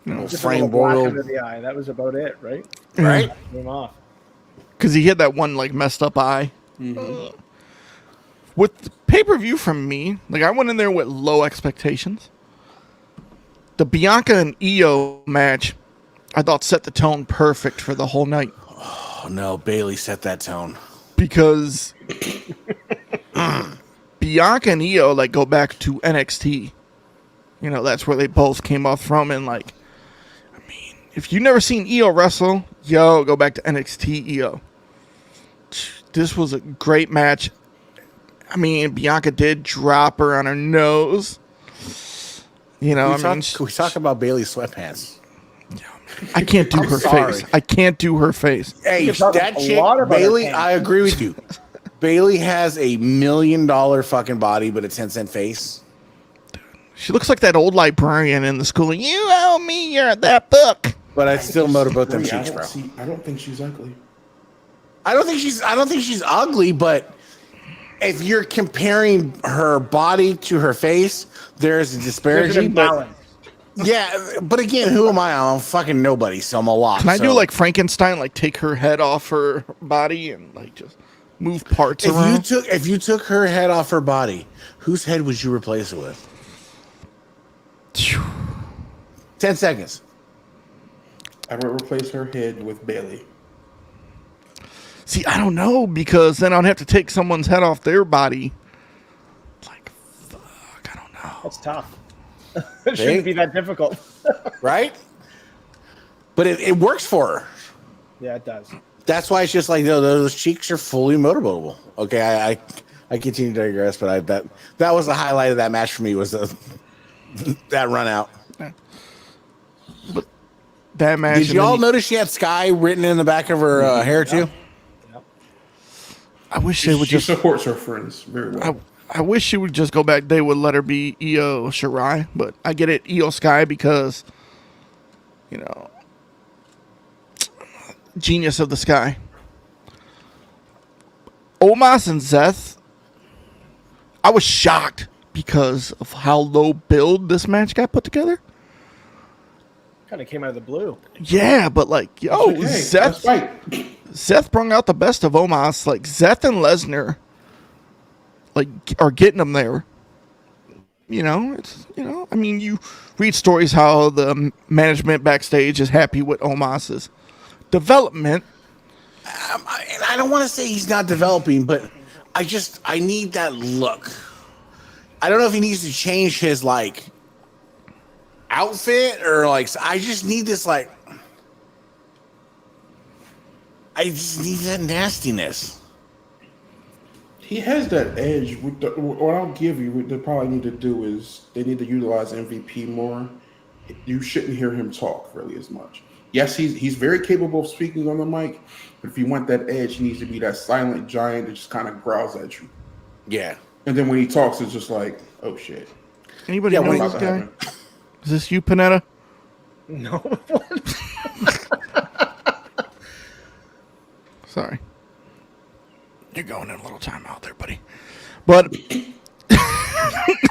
Just frame a black boiled under the eye. That was about it, right? Right? Came off. Because he had that one like messed up eye. Mm-hmm. With pay-per-view from me, like I went in there with low expectations. The Bianca and Io match, I thought set the tone perfect for the whole night. Oh no, Bailey set that tone. Because Bianca and Io like go back to NXT. You know, that's where they both came off from. And like, I mean, if you've never seen Io wrestle, go back to NXT Io. This was a great match. I mean, Bianca did drop her on her nose. You know, Can we talk about Bailey's sweatpants? I can't do her face. I can't do her face. Hey, that chick, Bailey, I agree with you. Bailey has $1 million fucking body, but a 10-cent face. She looks like that old librarian in the school. You owe me that book. But I still motorboat them cheeks, bro. I don't think she's ugly. I don't think she's ugly, but if you're comparing her body to her face, there's a disparity. Yeah, but again, who am I? I'm fucking nobody, so I'm a lot. Can I do like Frankenstein, like take her head off her body and like just move parts around? If you took her head off her body, whose head would you replace it with? 10 seconds. I would replace her head with Bailey. See, I don't know, because then I'd have to take someone's head off their body. Like, fuck, I don't know. That's tough. It shouldn't be that difficult. Right? But it works for her. Yeah, it does. That's why it's just like, those cheeks are fully motorboatable. Okay, I continue to digress, but that was the highlight of that match for me, was that run out. But that match. Did you all notice she had Sky written in the back of her hair too? I wish they would She just supports her friends very well. I wish she would just go back. They would let her be Io Shirai, but I get it, Io Sky, because, you know, genius of the sky. Omos and Seth, I was shocked because of how low build this match got put together. Kind of came out of the blue. Yeah, but like, yo, Seth brought out the best of Omos. Like, Seth and Lesnar, like, are getting them there. You know, I mean, you read stories how the management backstage is happy with Omos's development. I don't want to say he's not developing, but I need that look. I don't know if he needs to change his like outfit or like, I just need this like, I just need that nastiness. He has that edge. What I'll give you, what they probably need to do is they need to utilize MVP more. You shouldn't hear him talk really as much. Yes, he's very capable of speaking on the mic, but if you want that edge, he needs to be that silent giant that just kind of growls at you. Yeah. And then when he talks, it's just like, oh shit. Anybody know this guy? Is this you, Panetta? No. Sorry. You're going in a little time out there, buddy. But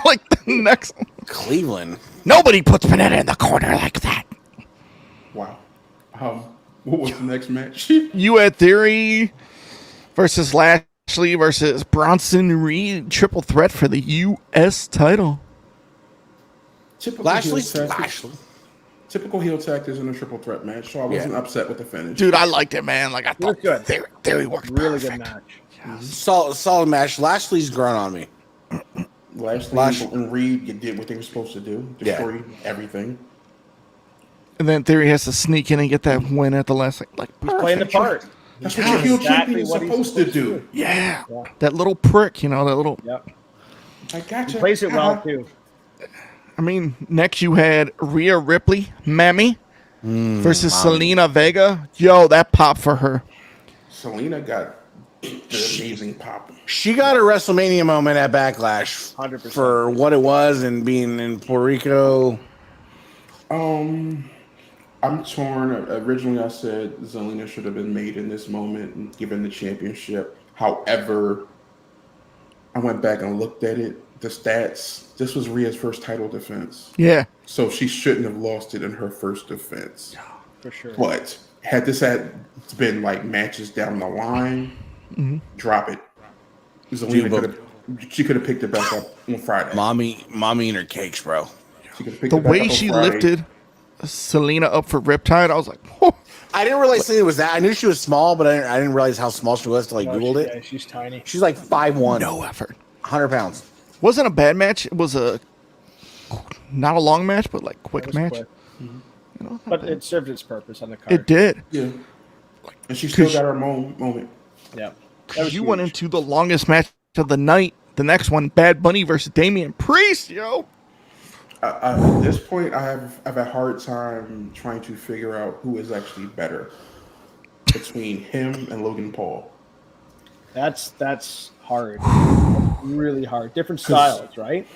like the next Cleveland. Nobody puts Panetta in the corner like that. Wow. What was the next match? You had Theory versus Lashley versus Bronson Reed, triple threat for the U.S. title. Typical heel tactics in a triple threat match, so I wasn't upset with the finish. Dude, I liked it, man. Like, I thought good. Theory worked Really perfect. good match. Yes. Solid match. Lashley's grown on me. Lashley and Reed did what they were supposed to do. Destroy everything. And then Theory has to sneak in and get that win at the last. Like He's playing the part. That's what your heel champion is what he's supposed to do. Yeah. That little prick, you know, that little. Yep. I gotcha. He plays it well, too. I mean, next you had Rhea Ripley, Mammy, versus Selena Vega. Yo, that pop for her. Selena got the amazing pop. She got a WrestleMania moment at Backlash 100%. for what it was and being in Puerto Rico. I'm torn. Originally, I said Zelina should have been made in this moment and given the championship. However, I went back and looked at it. The stats. This was Rhea's first title defense. Yeah. So she shouldn't have lost it in her first defense. For sure. But had this been like matches down the line, drop it. Zelina She could have picked it back up on Friday. Mommy and her cakes, bro. She could have picked The it back way up on she Friday. lifted Selena up for Riptide, I was like, oh. I didn't realize Selena was that. I knew she was small, but I didn't realize how small she was till I Googled it. Yeah, she's tiny. She's like 5'1", No effort. 100 pounds. Wasn't a bad match. It was not a long match, but like It quick was match. quick. You know, not But bad. it served its purpose on the card. It did. Yeah. And she still got her moment. Yeah. That was You went huge. into the longest match of the night. The next one, Bad Bunny versus Damian Priest, yo. At this point, I've had a hard time trying to figure out who is actually better between him and Logan Paul. That's hard. Really hard. Different styles, right?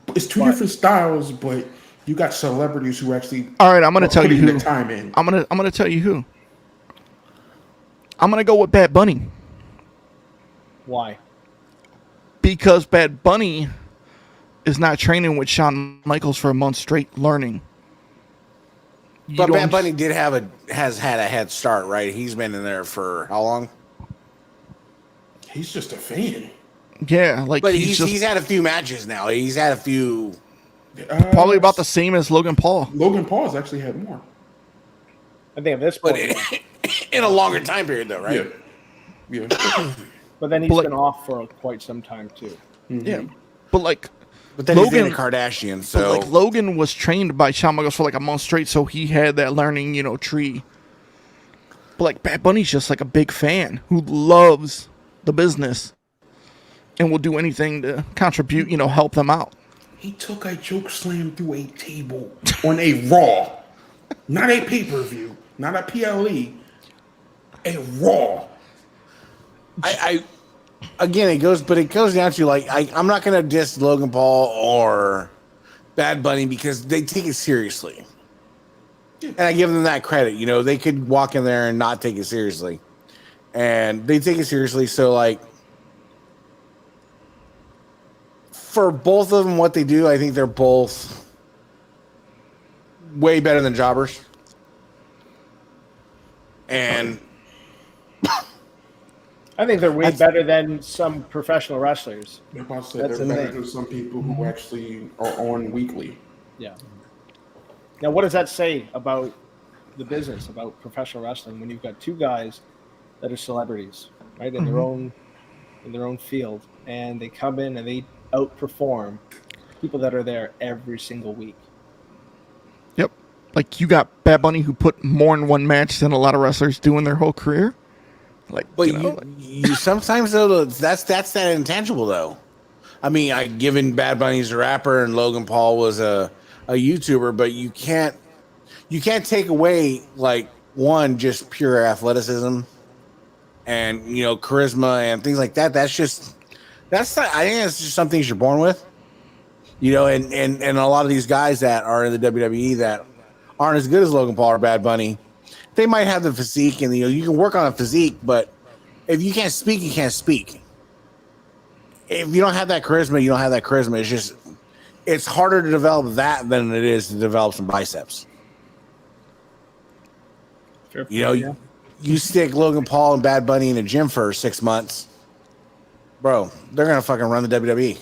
It's two different styles, but you got celebrities who actually All right, I'm gonna are tell you putting who. the time in. I'm gonna tell you who. I'm gonna go with Bad Bunny Why? because Bad Bunny is not training with Shawn Michaels for a month straight learning. You But don't- Bad Bunny has had a head start, right? He's been in there for how long? He's just a fan. Yeah, like But he's just he's had a few matches now. He's had a few. probably about the same as Logan Paul. Logan Paul's actually had more. I think at this But point, in a longer time period, though, right? Yeah. but then he's But like- been off for quite some time too. Yeah, but like, But then he's Logan- in a Kardashian, but so like Logan was trained by Shawn Michaels for like a month straight, so he had that learning, tree. But like Bad Bunny's just like a big fan who loves the business and will do anything to contribute, help them out. He took a choke slam through a table on a Raw, not a pay-per-view, not a PLE, a Raw. I again, it goes down to like I'm not gonna diss Logan Paul or Bad Bunny because they take it seriously, and I give them that credit. They could walk in there and not take it seriously, and they take it seriously. So like, for both of them, what they do, I think they're both way better than jobbers, and. I think they're way better than some professional wrestlers. I'm about to say That's they're the better thing. than some people who actually are on weekly. Yeah. Now, what does that say about the business, about professional wrestling, when you've got two guys that are celebrities, right, in their own field, and they come in and they outperform people that are there every single week? Yep. Like you got Bad Bunny who put more in one match than a lot of wrestlers do in their whole career. Like, But you sometimes though that's that intangible though. I mean, given Bad Bunny's a rapper and Logan Paul was a YouTuber, but you can't take away like one just pure athleticism and charisma and things like that. That's not, I think that's just some things you're born with. And a lot of these guys that are in the WWE that aren't as good as Logan Paul or Bad Bunny, they might have the physique, and you can work on a physique, but if you can't speak, you can't speak. If you don't have that charisma, you don't have that charisma. It's harder to develop that than it is to develop some biceps. You stick Logan Paul and Bad Bunny in a gym for 6 months, bro, they're gonna fucking run the WWE.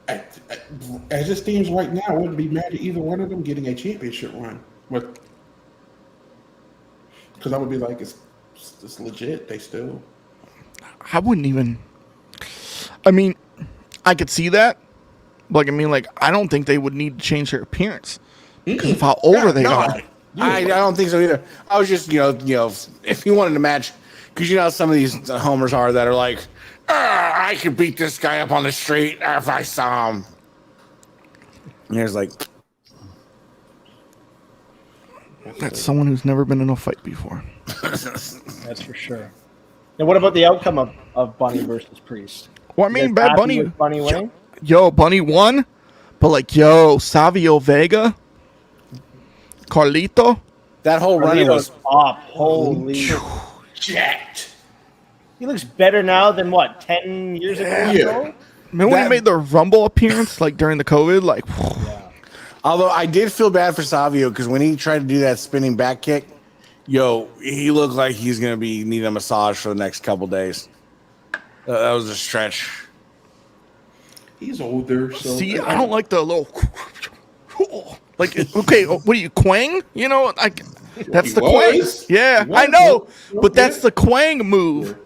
As it stands right now, I wouldn't be mad at either one of them getting a championship run. Because I would be like, it's legit. They still. I wouldn't even. I mean, I could see that. Like, I don't think they would need to change their appearance because of how older they are. I don't think so either. I was just, if you wanted to match, because how some of these homers are that are like, I could beat this guy up on the street if I saw him. And there's like, That's someone who's never been in a fight before. That's for sure. And what about the outcome of Bunny versus Priest? Well, I You mean, guys Bad happy Bunny. with Bunny winning? Yo, Bunny won, but Savio Vega, Carlito. that whole run Carlito's was up. Holy. Jacked. He looks better now than what, 10 years ago? or Yeah. so? Man, when he made the Rumble appearance, like during the COVID, like, Although I did feel bad for Savio because when he tried to do that spinning back kick, he looked like he's going to be needing a massage for the next couple days. That was a stretch. He's older, so See, I don't like the little like. Okay, what are you, Quang? You know, like that's He the Quang. was. Yeah, He was. I know, Well, but that's yeah. the Quang move.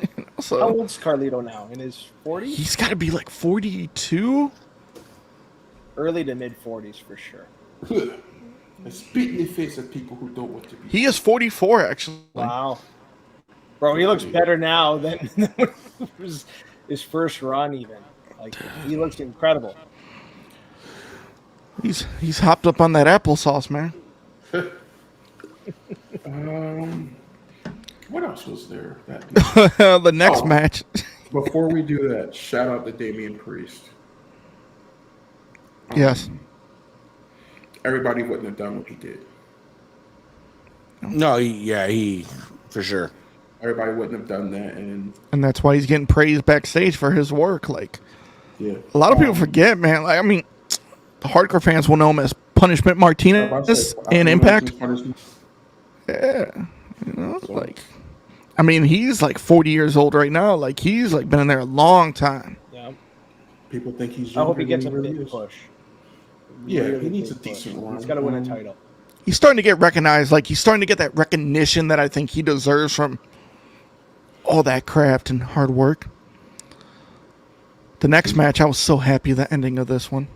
Yeah. How So old's Carlito now? In his 40s? he's got to be like 42. Early to mid 40s for sure. I spit in the face of people who don't want to be. He is 44 actually. Wow. Bro, he looks better now than when it was his first run even. Like, he looks incredible. He's hopped up on that applesauce, man. What else was there? The next Oh. match. Before we do that, shout out to Damian Priest. Yes. Everybody wouldn't have done what he did. No, he for sure. Everybody wouldn't have done that, and And that's why he's getting praised backstage for his work. Like, yeah, a lot of people forget, man. Like, I mean, the hardcore fans will know him as Punishment Martinez in Impact. Yeah, you know, like, I mean, he's like 40 years old right now. Like, he's like been in there a long time. Yeah. people think he's. I hope he younger gets a than really big is. push. Yeah, Really he needs a big push. decent run. He's got to win a title. He's starting to get recognized. Like, he's starting to get that recognition that I think he deserves from all that craft and hard work. The next match, I was so happy the ending of this one.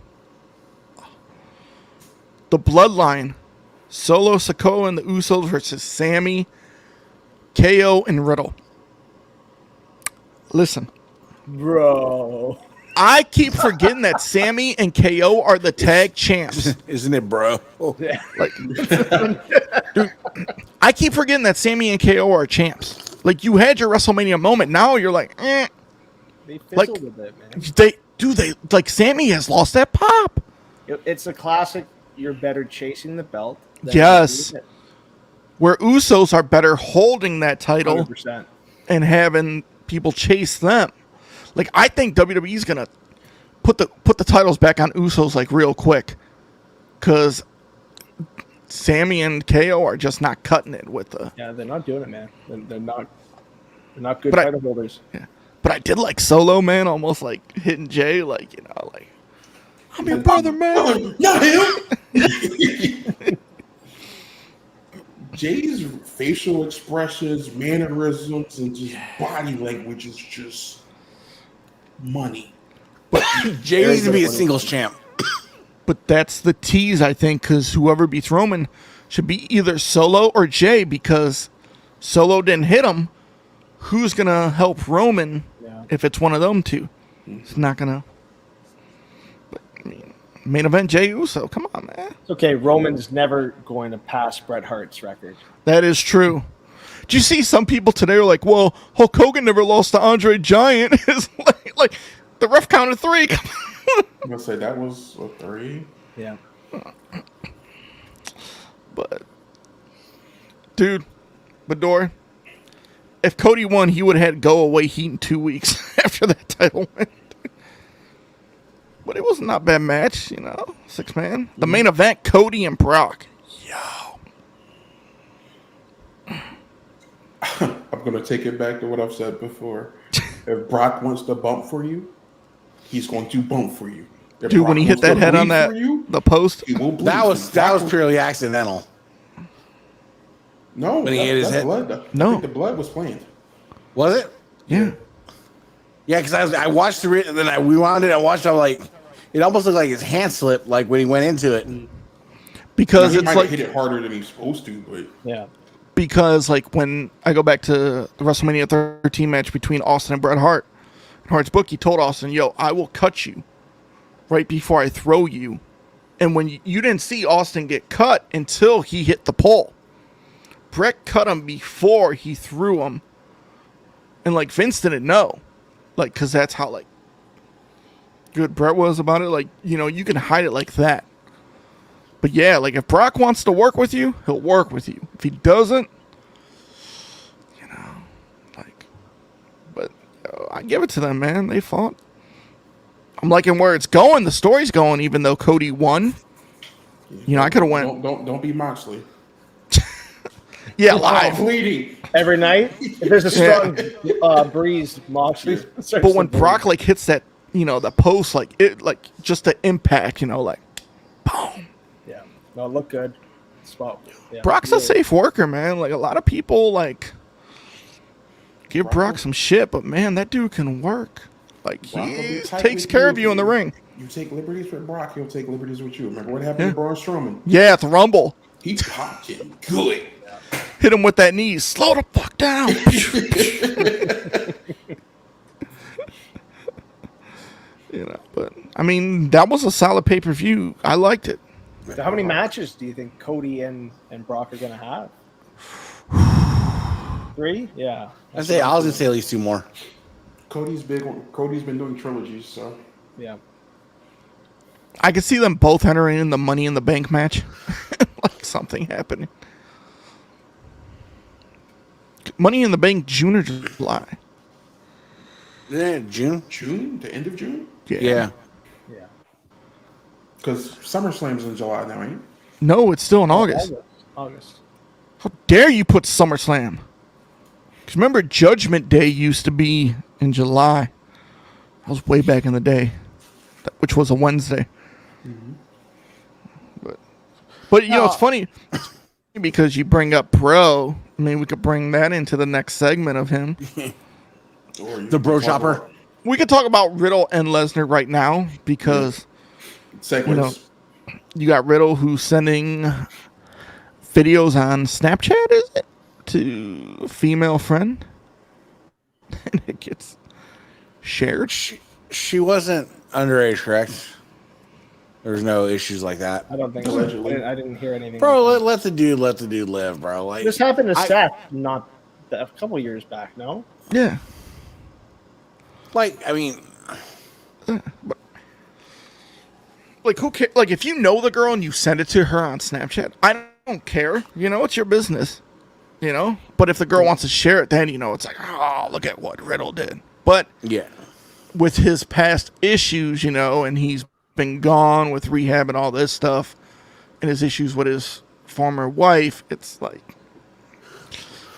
The Bloodline, Solo Sikoa and the Usos versus Sammy, KO, and Riddle. Listen, Bro. I keep forgetting that Sammy and KO are the tag champs. Isn't it, bro? Like, dude, I keep forgetting that Sammy and KO are champs. Like, you had your WrestleMania moment. Now you're like, eh. They Like, fizzled a bit, man. They like Sammy has lost that pop. It's a classic. You're better chasing the belt. than Yes. winning it. Where Usos are better holding that title 100%. and having people chase them. Like, I think WWE's gonna put the titles back on Usos like real quick, because Sammy and KO are just not cutting it with the. Yeah, they're not doing it, man. They're not good But title holders. Yeah. But I did like Solo, man, almost like hitting Jay, like, you know, like, I'm your brother, man. Not him. Jay's facial expressions, mannerisms, and just body language is just money. Jay needs to be a singles champ. But that's the tease, I think, because whoever beats Roman should be either Solo or Jay, because Solo didn't hit him. Who's going to help Roman if it's one of them two? It's not going to. But, I mean, main event, Jay Uso. Come on, man. It's okay. Roman's never going to pass Bret Hart's record. That is true. Do you see some people today are like, well, Hulk Hogan never lost to Andre Giant? It's like the ref counted 3. I'm gonna say that was a 3. Yeah. But, dude, Bador, if Cody won, he would have had go away heat in 2 weeks after that title win. But it was not a bad match, you know, 6-man. The main event, Cody and Brock. I'm gonna take it back to what I've said before. If Brock wants to bump for you, he's going to bump for you. If Dude, Brock when he hit wants to that head on bleed that for you, the post, he will bleed That for was you. purely accidental. No, when he hit his head? blood. No. I think the blood was planned. Was it? yeah. Yeah, because I watched the and then I rewound it. I watched. I'm like, it almost looked like his hand slipped, like when he went into it. Because He it's might like have hit it harder than he's supposed to, but Yeah. because like when I go back to the WrestleMania 13 match between Austin and Bret Hart, in Hart's book, he told Austin, yo, I will cut you right before I throw you. And when you didn't see Austin get cut until he hit the pole. Bret cut him before he threw him. And like Vince didn't know. Like, because that's how like good Bret was about it. Like, you know, you can hide it like that. But yeah, like if Brock wants to work with you, he'll work with you. If he doesn't, you know, like, but I give it to them, man. They fought. I'm liking where it's going. The story's going, even though Cody won. You know, I could have went. Don't be Moxley. Yeah, Oh, live. bleeding. Every night, if there's a strong breeze, Moxley. But when Brock like hits that you know, the post, like it, like just the impact, you know, like boom. Yeah. No, look good. Spot. Yeah. Brock's a safe worker, man. Like a lot of people like give Brock some shit, but man, that dude can work. Like Brock will be he tight takes with care you of you in the ring. You take liberties with Brock, he'll take liberties with you. Remember what happened to Braun Strowman? Yeah, at the Rumble. He popped it good. Hit him with that knee. Slow the fuck down. You know, but I mean, that was a solid pay-per-view. I liked it. So how many matches do you think Cody and Brock are going to have? 3? Yeah. I was gonna say at least 2 more. Cody's been doing trilogies, so Yeah. I could see them both entering in the Money in the Bank match. Like something happening. Money in the Bank, June or July? Yeah, June. June, the end of June, Yeah. Yeah. because SummerSlam's in July now, ain't it? No, it's still in August. August. How dare you put SummerSlam? Because remember, Judgment Day used to be in July. That was way back in the day, which was a Wednesday. But you know, it's funny because you bring up Bro. I mean, we could bring that into the next segment of him. The Bro Chopper. We could talk about Riddle and Lesnar right now because Segues. you know, you got Riddle who's sending videos on Snapchat, is it? To a female friend. And it gets shared. She wasn't underage, correct? There's no issues like that. I don't think so. I didn't hear anything. Bro, let the dude live, bro. Like This happened to Seth not a couple years back, no? Yeah. like I mean, Like, who cares? Like, if you know the girl and you send it to her on Snapchat, I don't care. You know, it's your business. You know? But if the girl wants to share it, then, you know, it's like, oh, look at what Riddle did. But yeah. with his past issues, you know, and he's been gone with rehab and all this stuff, and his issues with his former wife, it's like,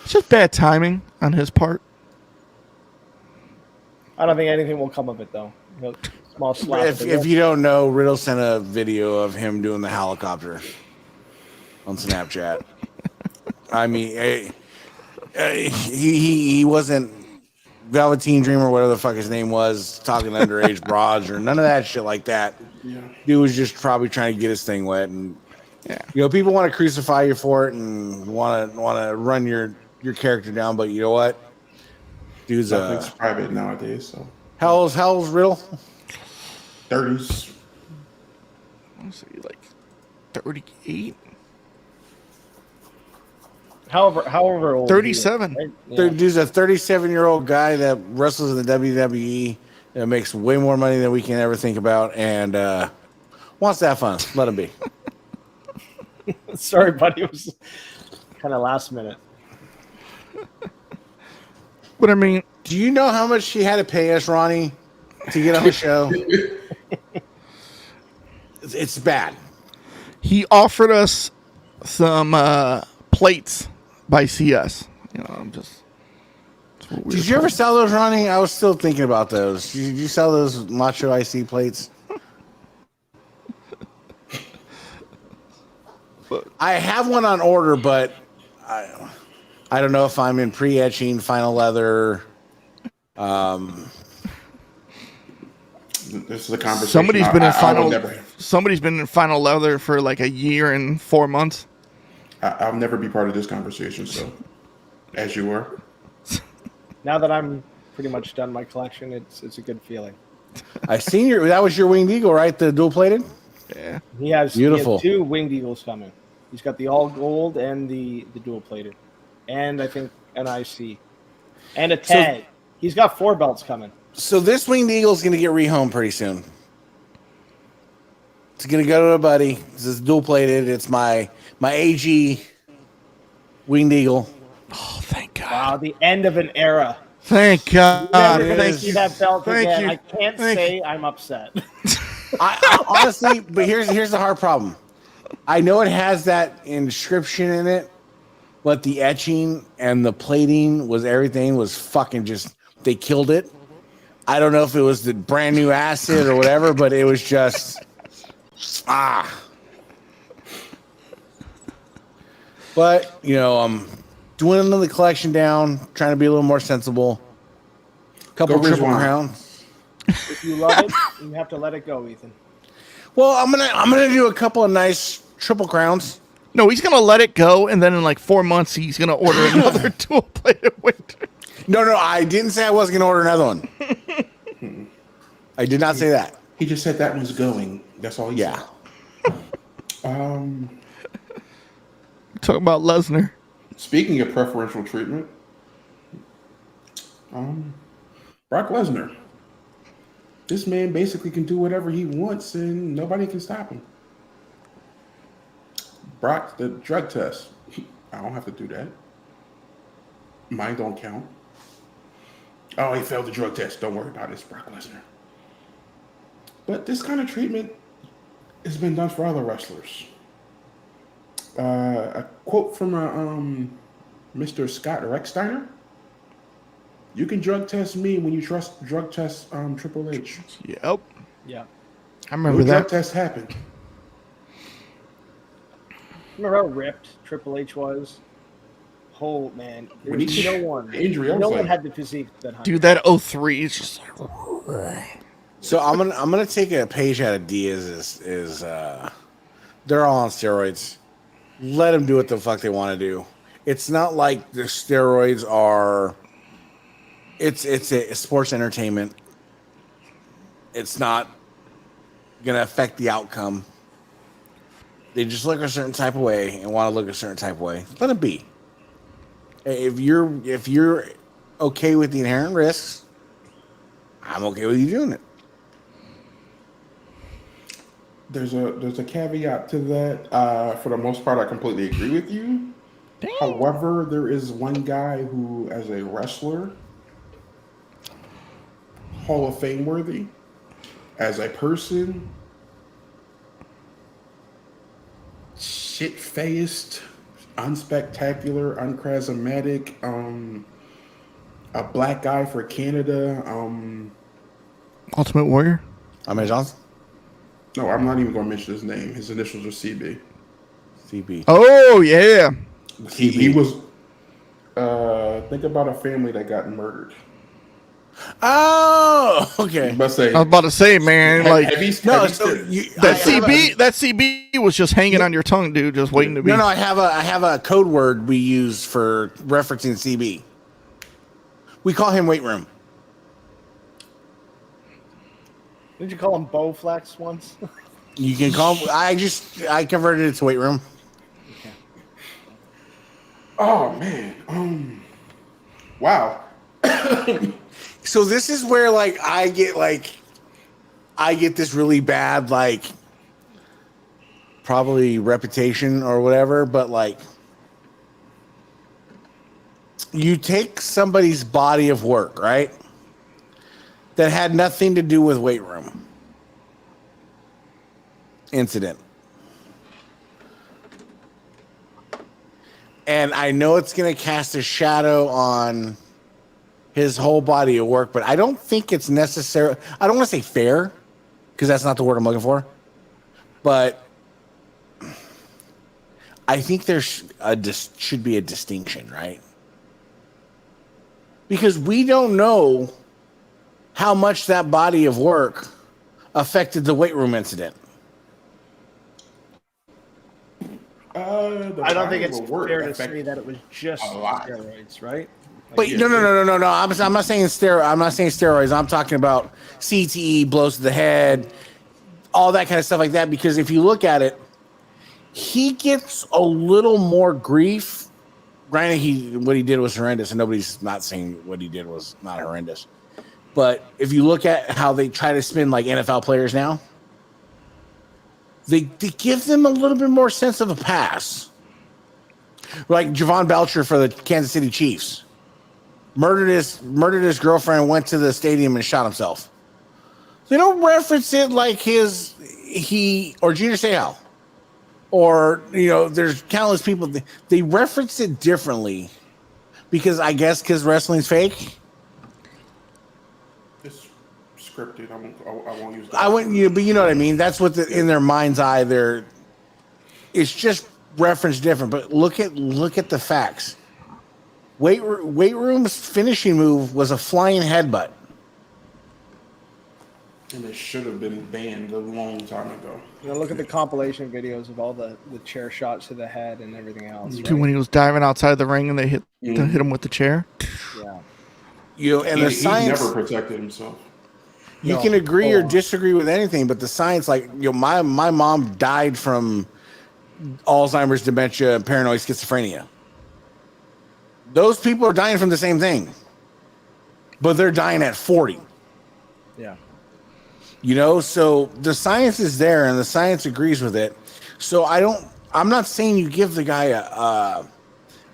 it's just bad timing on his part. I don't think anything will come of it, though. Small slap. If you don't know, Riddle sent a video of him doing the helicopter on Snapchat. I mean, he wasn't Velveteen Dream or whatever the fuck his name was, talking to underage broads or none of that shit like that. Yeah. Dude was just probably trying to get his thing wet, and you know, people want to crucify you for it and want to run your character down, but you know what? Dude's Nothing's private nowadays, so how old's Riddle? 30s. Let's see, like 38, However old. 37. He is, right? Yeah. Dude's a 37-year-old guy that wrestles in the WWE that makes way more money than we can ever think about, and wants to have fun. Let him be. Sorry, buddy. It was kind of last minute. But I mean, Do you know how much she had to pay us, Ronnie, to get on the show? It's bad. he offered us some plates by CS. You know, I'm just. Did you ever sell those, Ronnie? I was still thinking about those. Did you sell those Macho IC plates? I have one on order, but I don't know if I'm in pre-etching, final leather. This is a conversation. Somebody's been in I final. would never, Somebody's been in final leather for like a year and 4 months. I'll never be part of this conversation. So, as you were, Now that I'm pretty much done my collection, it's a good feeling. I seen that was your winged eagle, right? The dual plated. Yeah. He has Beautiful. 2 winged eagles coming. He's got the all gold and the dual plated, and I think an IC and a tag. He's got 4 belts coming. So this winged eagle is going to get rehomed pretty soon. It's going to go to a buddy. This is dual plated. It's my AG winged eagle. Oh, thank God. Wow, the end of an era. Thank God. Never it gonna is. see that belt Thank again. you. I can't Thank say I'm upset. I honestly, but here's the hard problem. I know it has that inscription in it, but the etching and the plating was everything was fucking just, they killed it. I don't know if it was the brand new acid or whatever, but it was just But I'm dwindling the collection down, trying to be a little more sensible. Couple triple crowns. If you love it, you have to let it go, Ethan. Well, I'm gonna do a couple of nice triple crowns. No, he's gonna let it go, and then in like 4 months, he's gonna order another dual-plated winter. No, I didn't say I wasn't gonna order another one. I did not say that. He just said that one's going. That's all he said. Talk about Lesnar. Speaking of preferential treatment, Brock Lesnar. This man basically can do whatever he wants and nobody can stop him. Brock, the drug test. I don't have to do that. Mine don't count. Oh, he failed the drug test. Don't worry about it. It's Brock Lesnar. But this kind of treatment has been done for other wrestlers. A quote from Mr. Scott Recksteiner. You can drug test me when you drug test Triple H. Yep. Yeah. I remember that. Drug test happened. Remember how ripped Triple H was? Oh man, When he no one, injury, I was no like, one had the physique that high. Dude, that 03 is just like... So I'm gonna take a page out of Diaz's. They're all on steroids. Let them do what the fuck they want to do. It's not like the steroids are. It's a sports entertainment. It's not gonna affect the outcome. They just look a certain type of way and want to look a certain type of way. Let it be. If you're okay with the inherent risks, I'm okay with you doing it. There's a caveat to that. For the most part, I completely agree with you. Damn. However, there is one guy who, as a wrestler, Hall of Fame worthy. As a person, shit-faced, unspectacular, uncharismatic, a black guy for Canada. Ultimate Warrior? Ahmed Johnson? No, I'm not even going to mention his name. His initials are CB. CB. Oh, yeah. He was. Think about a family that got murdered. Oh, okay. I was about to say, man, like that CB was just hanging on your tongue, dude, just waiting to be. No, I have a code word we use for referencing CB. We call him weight room. Didn't you call him Bowflex once? You can call him. I converted it to weight room. Okay. Oh man. Wow. So this is where I get this really bad probably reputation or whatever, but you take somebody's body of work, right? That had nothing to do with weight room incident. And I know it's going to cast a shadow on his whole body of work, but I don't think it's necessary. I don't want to say fair, because that's not the word I'm looking for. But I think there should be a distinction, right? Because we don't know how much that body of work affected the weight room incident. I don't think it's fair to say that it was just steroids, right? But no. I'm not saying steroids. I'm talking about CTE, blows to the head, all that kind of stuff like that. Because if you look at it, he gets a little more grief. Granted, what he did was horrendous, and nobody's not saying what he did was not horrendous. But if you look at how they try to spin NFL players now, they give them a little bit more sense of a pass. Like Javon Belcher for the Kansas City Chiefs. Murdered his girlfriend, went to the stadium and shot himself. They don't reference it like or Junior Seau. Or, there's countless people. They reference it differently because wrestling's fake. scripted. I won't use that. I wouldn't, but you know what I mean. That's what in their mind's eye. It's just referenced different. But look at the facts. Weight room's finishing move was a flying headbutt. And it should have been banned a long time ago. You know, look at the compilation videos of all the chair shots to the head and everything else. Right? When he was diving outside the ring and they hit him with the chair. Yeah. And the science. He never protected himself. You can agree or disagree with anything, but the science, like, my mom died from Alzheimer's, dementia, and paranoid schizophrenia. Those people are dying from the same thing, but they're dying at 40. Yeah. So the science is there and the science agrees with it. So I'm not saying you give the guy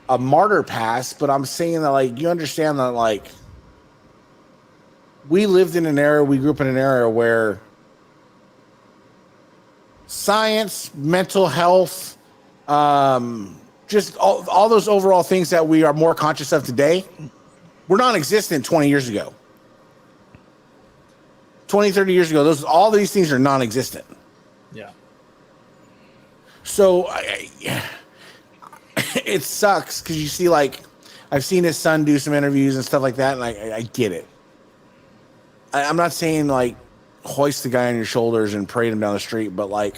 a martyr pass, but I'm saying that, like, you understand that, like, we lived in an era, we grew up in an era where science, mental health, just all those overall things that we are more conscious of today were non-existent 20 years ago. 20, 30 years ago, all these things are non-existent. Yeah. So it sucks because you see, like, I've seen his son do some interviews and stuff like that, and I get it. I'm not saying, like, hoist the guy on your shoulders and parade him down the street, but, like,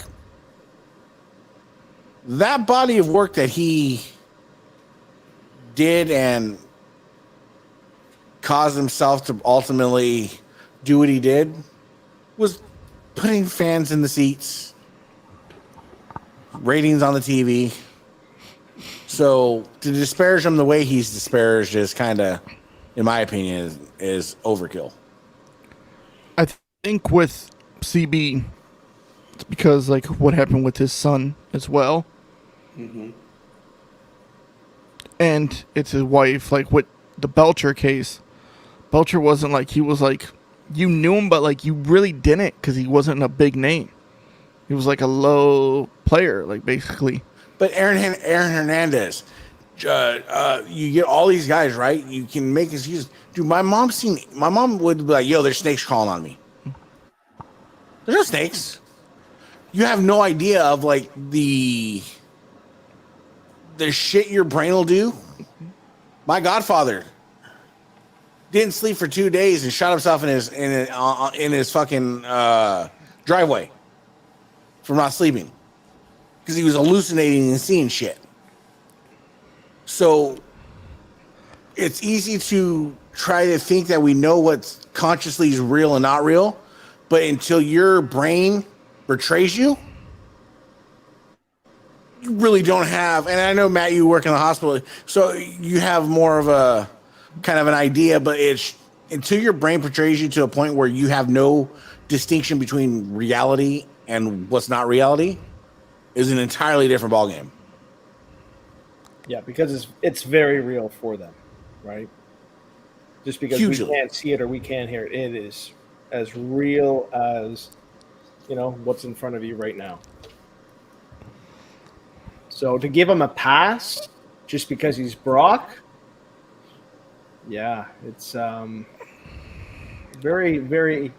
that body of work that he did and caused himself to ultimately do what he did was putting fans in the seats, ratings on the TV. So to disparage him the way he's disparaged is kind of, in my opinion, is overkill. I think with CB, it's because, like, what happened with his son as well. Mm-hmm. And it's his wife, like, with the Belcher case. Belcher wasn't, like, he was, like, you knew him, but, like, you really didn't because he wasn't a big name. He was, like, a low player, like, basically. But Aaron Hernandez, you get all these guys, right? You can make excuses. Dude, my mom would be like, yo, there's snakes crawling on me. There's no snakes. You have no idea of, like, the shit your brain will do. My godfather didn't sleep for 2 days and shot himself in his fucking driveway from not sleeping because he was hallucinating and seeing shit. So it's easy to try to think that we know what's consciously is real and not real, but until your brain betrays you, you really don't have. And I know, Matt, you work in the hospital, so you have more of a kind of an idea, but it's until your brain portrays you to a point where you have no distinction between reality and what's not reality is an entirely different ballgame. Yeah, because it's very real for them, right? Just because Hugely. we can't see it or we can't hear it, it is as real as, what's in front of you right now. So to give him a pass just because he's Brock, yeah, it's very, very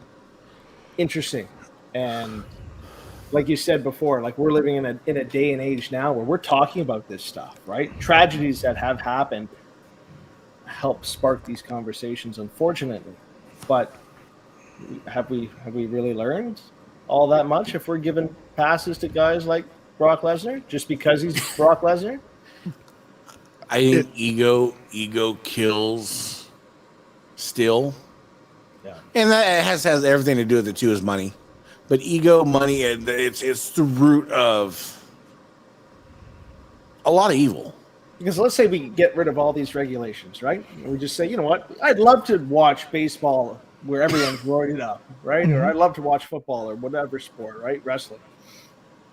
interesting. And like you said before, like, we're living in a day and age now where we're talking about this stuff, right? Tragedies that have happened help spark these conversations, unfortunately. But have we really learned all that much if we're giving passes to guys like Brock Lesnar just because he's Brock Lesnar? I think ego kills still. Yeah. And that has everything to do with it too, is money. But ego, money, it's the root of a lot of evil. Because let's say we get rid of all these regulations, right? And we just say, you know what? I'd love to watch baseball where everyone's roided up, right? Or I'd love to watch football or whatever sport, right? Wrestling,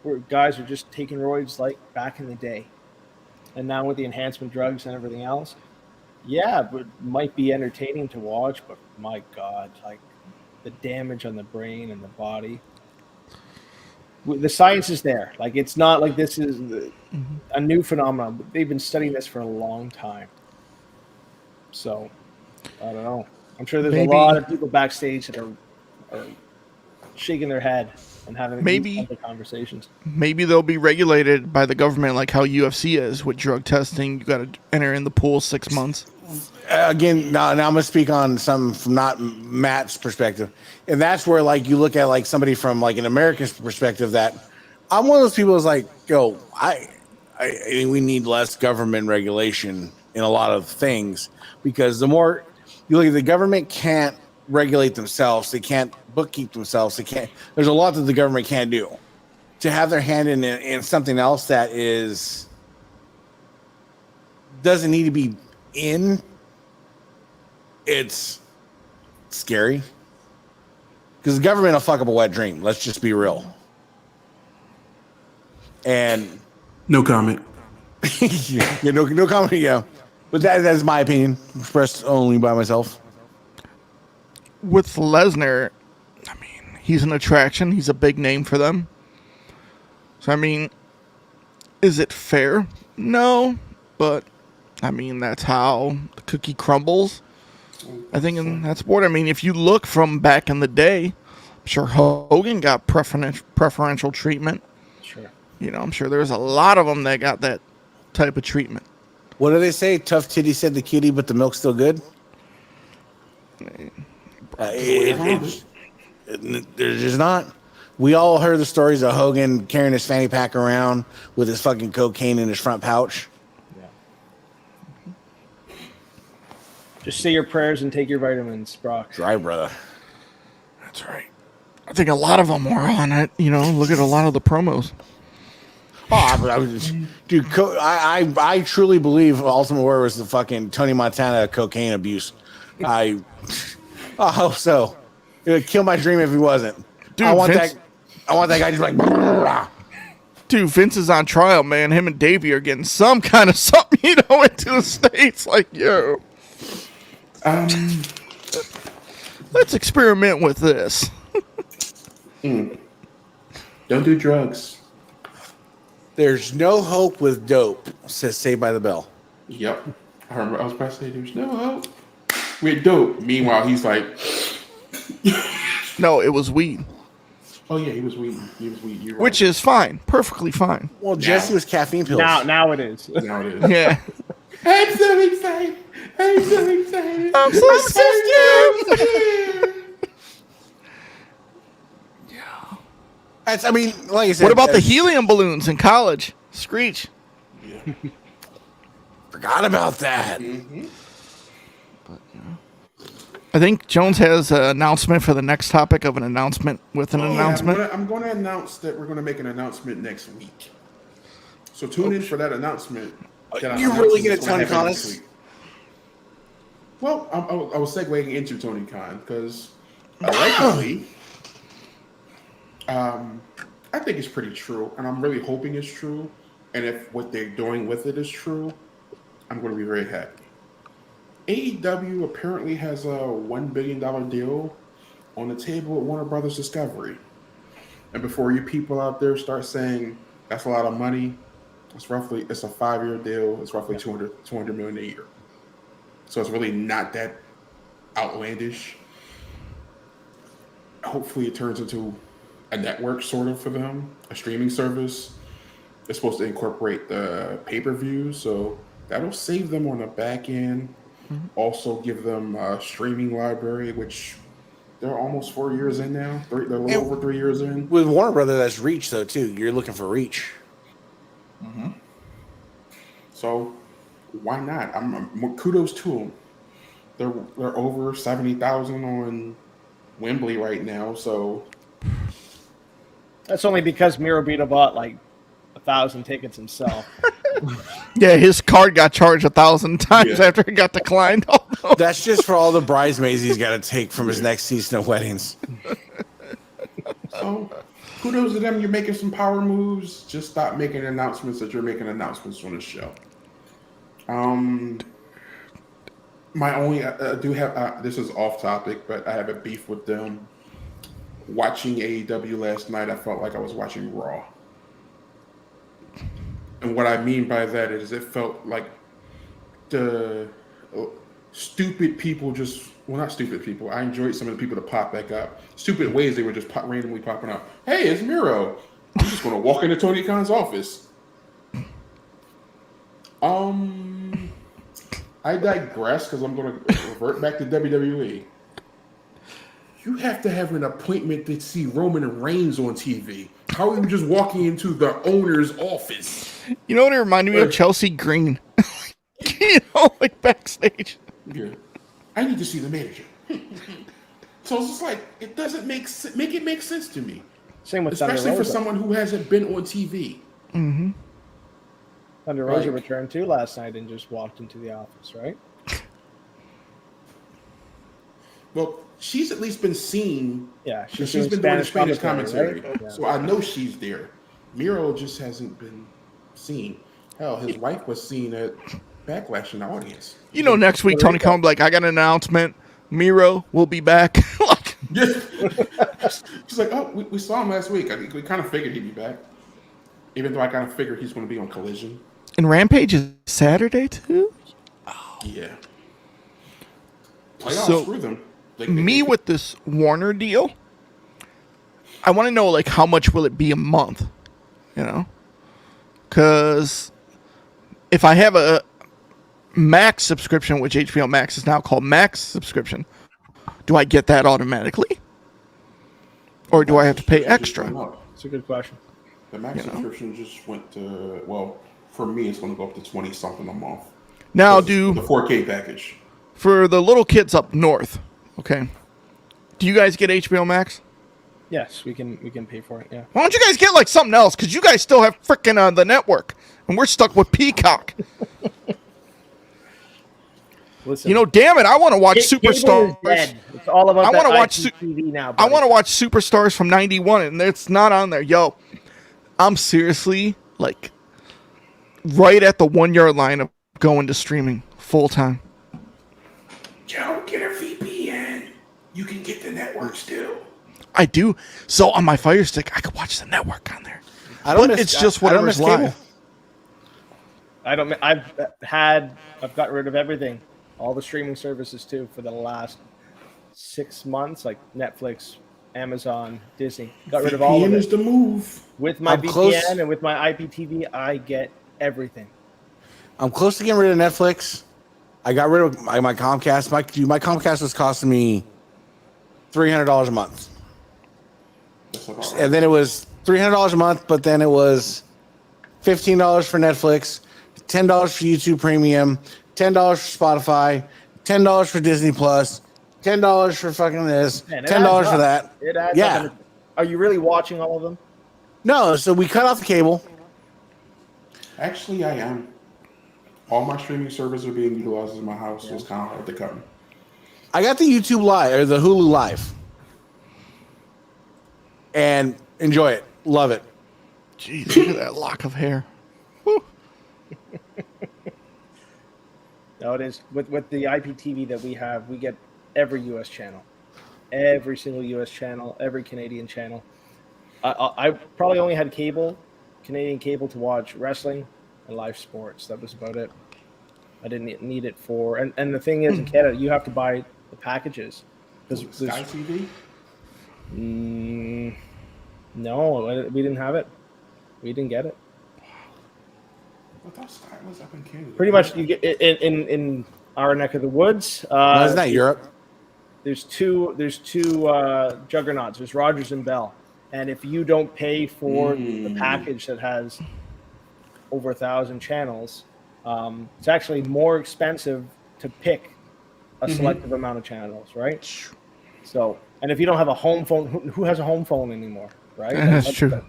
where guys are just taking roids like back in the day. And now with the enhancement drugs and everything else, yeah, but it might be entertaining to watch, but my God, like, the damage on the brain and the body. The science is there. Like, it's not like this is a new phenomenon. They've been studying this for a long time. So, I don't know. I'm sure there's a lot of people backstage that shaking their head and having Maybe- these type of conversations. Maybe they'll be regulated by the government like how UFC is with drug testing. You got to enter in the pool 6 months. Again, now I'm gonna speak on some from not Matt's perspective, and that's where like you look at like somebody from like an American perspective. That I'm one of those people who's like, yo, I think we need less government regulation in a lot of things, because the more you look at the government can't regulate themselves, they can't bookkeep themselves, they can't. There's a lot that the government can't do. To have their hand in something else that is doesn't need to be in. It's scary because the government will fuck up a wet dream. Let's just be real. And No comment. no comment. Yeah, but that's my opinion, expressed only by myself. With Lesnar, I mean, he's an attraction. He's a big name for them. So, I mean, is it fair? No, but I mean, that's how the cookie crumbles. I think in that sport, I mean, if you look from back in the day, I'm sure Hogan got preferential treatment. Sure. You know, I'm sure there's a lot of them that got that type of treatment. What do they say? Tough titty said the kitty, but the milk's still good. There's just not. We all heard the stories of Hogan carrying his fanny pack around with his fucking cocaine in his front pouch. Just say your prayers and take your vitamins, Brock. Dry, brother. That's right. I think a lot of them were on it. You know, look at a lot of the promos. Dude, I truly believe Ultimate Warrior was the fucking Tony Montana cocaine abuse. I hope so. It would kill my dream if he wasn't. Dude, I want Vince, that guy just like. Dude, Vince is on trial, man. Him and Davey are getting some kind of something, you know, into the States. Like, yo. Let's experiment with this. Don't do drugs. There's no hope with dope, says Saved by the Bell. Yep. I remember I was about to say there's no hope. We're dope. Meanwhile, he's like, No, it was weed. oh yeah, he was weed. He was weed. You're right. Which is fine. Perfectly fine. Well, Jesse was caffeine pills. Now it is. Now it is. Yeah. I'm so excited. I'm so excited. I'm so stupid. That's, I mean, like I said. What about the helium balloons in college? Screech. Forgot about that. I think Jones has an announcement for the next topic of an announcement with an announcement. I'm going to announce that we're going to make an announcement next week. So tune in for that announcement. You really going to Tony Khan us? Well, I was segueing into Tony Khan because allegedly, I think it's pretty true, and I'm really hoping it's true. And if what they're doing with it is true, I'm going to be very happy. AEW apparently has a $1 billion deal on the table with Warner Brothers Discovery. And before you people out there start saying that's a lot of money, it's a 5-year deal. It's roughly $200 million a year. So it's really not that outlandish. Hopefully it turns into a network sort of for them, a streaming service. It's supposed to incorporate the pay-per-view, so that'll save them on the back end. Mm-hmm. Also give them a streaming library, which they're almost 4 years in now. They're a little over 3 years in. With Warner Brothers, that's reach, though, too. You're looking for reach. Mm-hmm. So why not? Kudos to them. They're over 70,000 on Wembley right now, so That's only because Mirabito bought like 1,000 tickets himself. Yeah, his card got charged 1,000 times after it got declined. That's just for all the bridesmaids he's got to take from his next season of weddings. So kudos to them. You're making some power moves. Just stop making announcements that you're making announcements on the show. My only I do have this is off topic, but I have a beef with them. Watching AEW last night, I felt like I was watching Raw. And what I mean by that is it felt like the stupid people just, well, not stupid people. I enjoyed some of the people that pop back up. Stupid ways they were just randomly popping up. Hey, it's Miro. I'm just going to walk into Tony Khan's office. I digress because I'm going to revert back to WWE. You have to have an appointment to see Roman Reigns on TV. How are you just walking into the owner's office? You know what it reminded me of? Chelsea Green. Like backstage. Yeah. I need to see the manager. So it's just like, it doesn't make it make sense to me. Same with especially Thunder for Rosa. someone who hasn't been on TV. Mm-hmm. Thunder Rosa returned too last night and just walked into the office, right? Well, she's at least been seen. Yeah, she's been doing the Spanish commentary, right? Yeah. So I know she's there. Miro just hasn't been seen. Hell, his wife was seen at Backlash in the audience. You know, next week Tony Khan will be like, I got an announcement. Miro will be back. She's like, oh, we saw him last week. I think we kind of figured he'd be back. Even though I kind of figured he's going to be on Collision. And Rampage is Saturday too? Oh. Yeah. Playoffs, screw them. With this Warner deal, I want to know, like, how much will it be a month? You know? Because if I have a Max subscription, which HBO Max is now called Max subscription, do I get that automatically? Or do I have to pay extra? That's a good question. The Max subscription just went to, well, for me, it's going to go up to 20-something a month. Now the 4K package. For the little kids up north, okay, do you guys get HBO Max? Yes, we can pay for it, yeah. Why don't you guys get, like, something else? Because you guys still have frickin' the network, and we're stuck with Peacock. Listen, you know, damn it, I want to watch Superstars. It's all about I want to watch TV now. I want to watch Superstars from '91, and it's not on there. Yo, I'm seriously, like, right at the 1 yard line of going to streaming full time. Joe, get a VPN. You can get the network still. I do. So on my Fire Stick, I could watch the network on there. It's just whatever's live. I've gotten rid of everything. All the streaming services too for the last 6 months, like Netflix, Amazon, Disney. Got rid of all of it. VPN is the move. With my VPN and with my IPTV, I get everything. I'm close to getting rid of Netflix. I got rid of my Comcast. My Comcast was costing me $300 a month. And then it was $300 a month, but then it was $15 for Netflix, $10 for YouTube Premium, $10 for Spotify, $10 for Disney Plus, $10 for fucking this, $10 for that. It adds up. Are you really watching all of them? No, so we cut off the cable. Actually, I am. All my streaming services are being utilized in my house, so it's kind of hard to cut them. I got the YouTube Live, or the Hulu Live. And enjoy it. Love it. Jeez, look at that lock of hair. No, it is. With the IPTV that we have, we get every U.S. channel. Every single U.S. channel, every Canadian channel. I probably only had Canadian cable to watch wrestling and live sports. That was about it. I didn't need it for... And the thing is, in Canada, you have to buy the packages. Sky TV? No, we didn't have it. We didn't get it. I thought Sky was up in Canada. Pretty much, you get in our neck of the woods. No, isn't that Europe? There's two juggernauts. There's Rogers and Bell, and if you don't pay for the package that has over 1,000 channels, it's actually more expensive to pick a selective amount of channels, right? So, and if you don't have a home phone, who has a home phone anymore, right? That's true.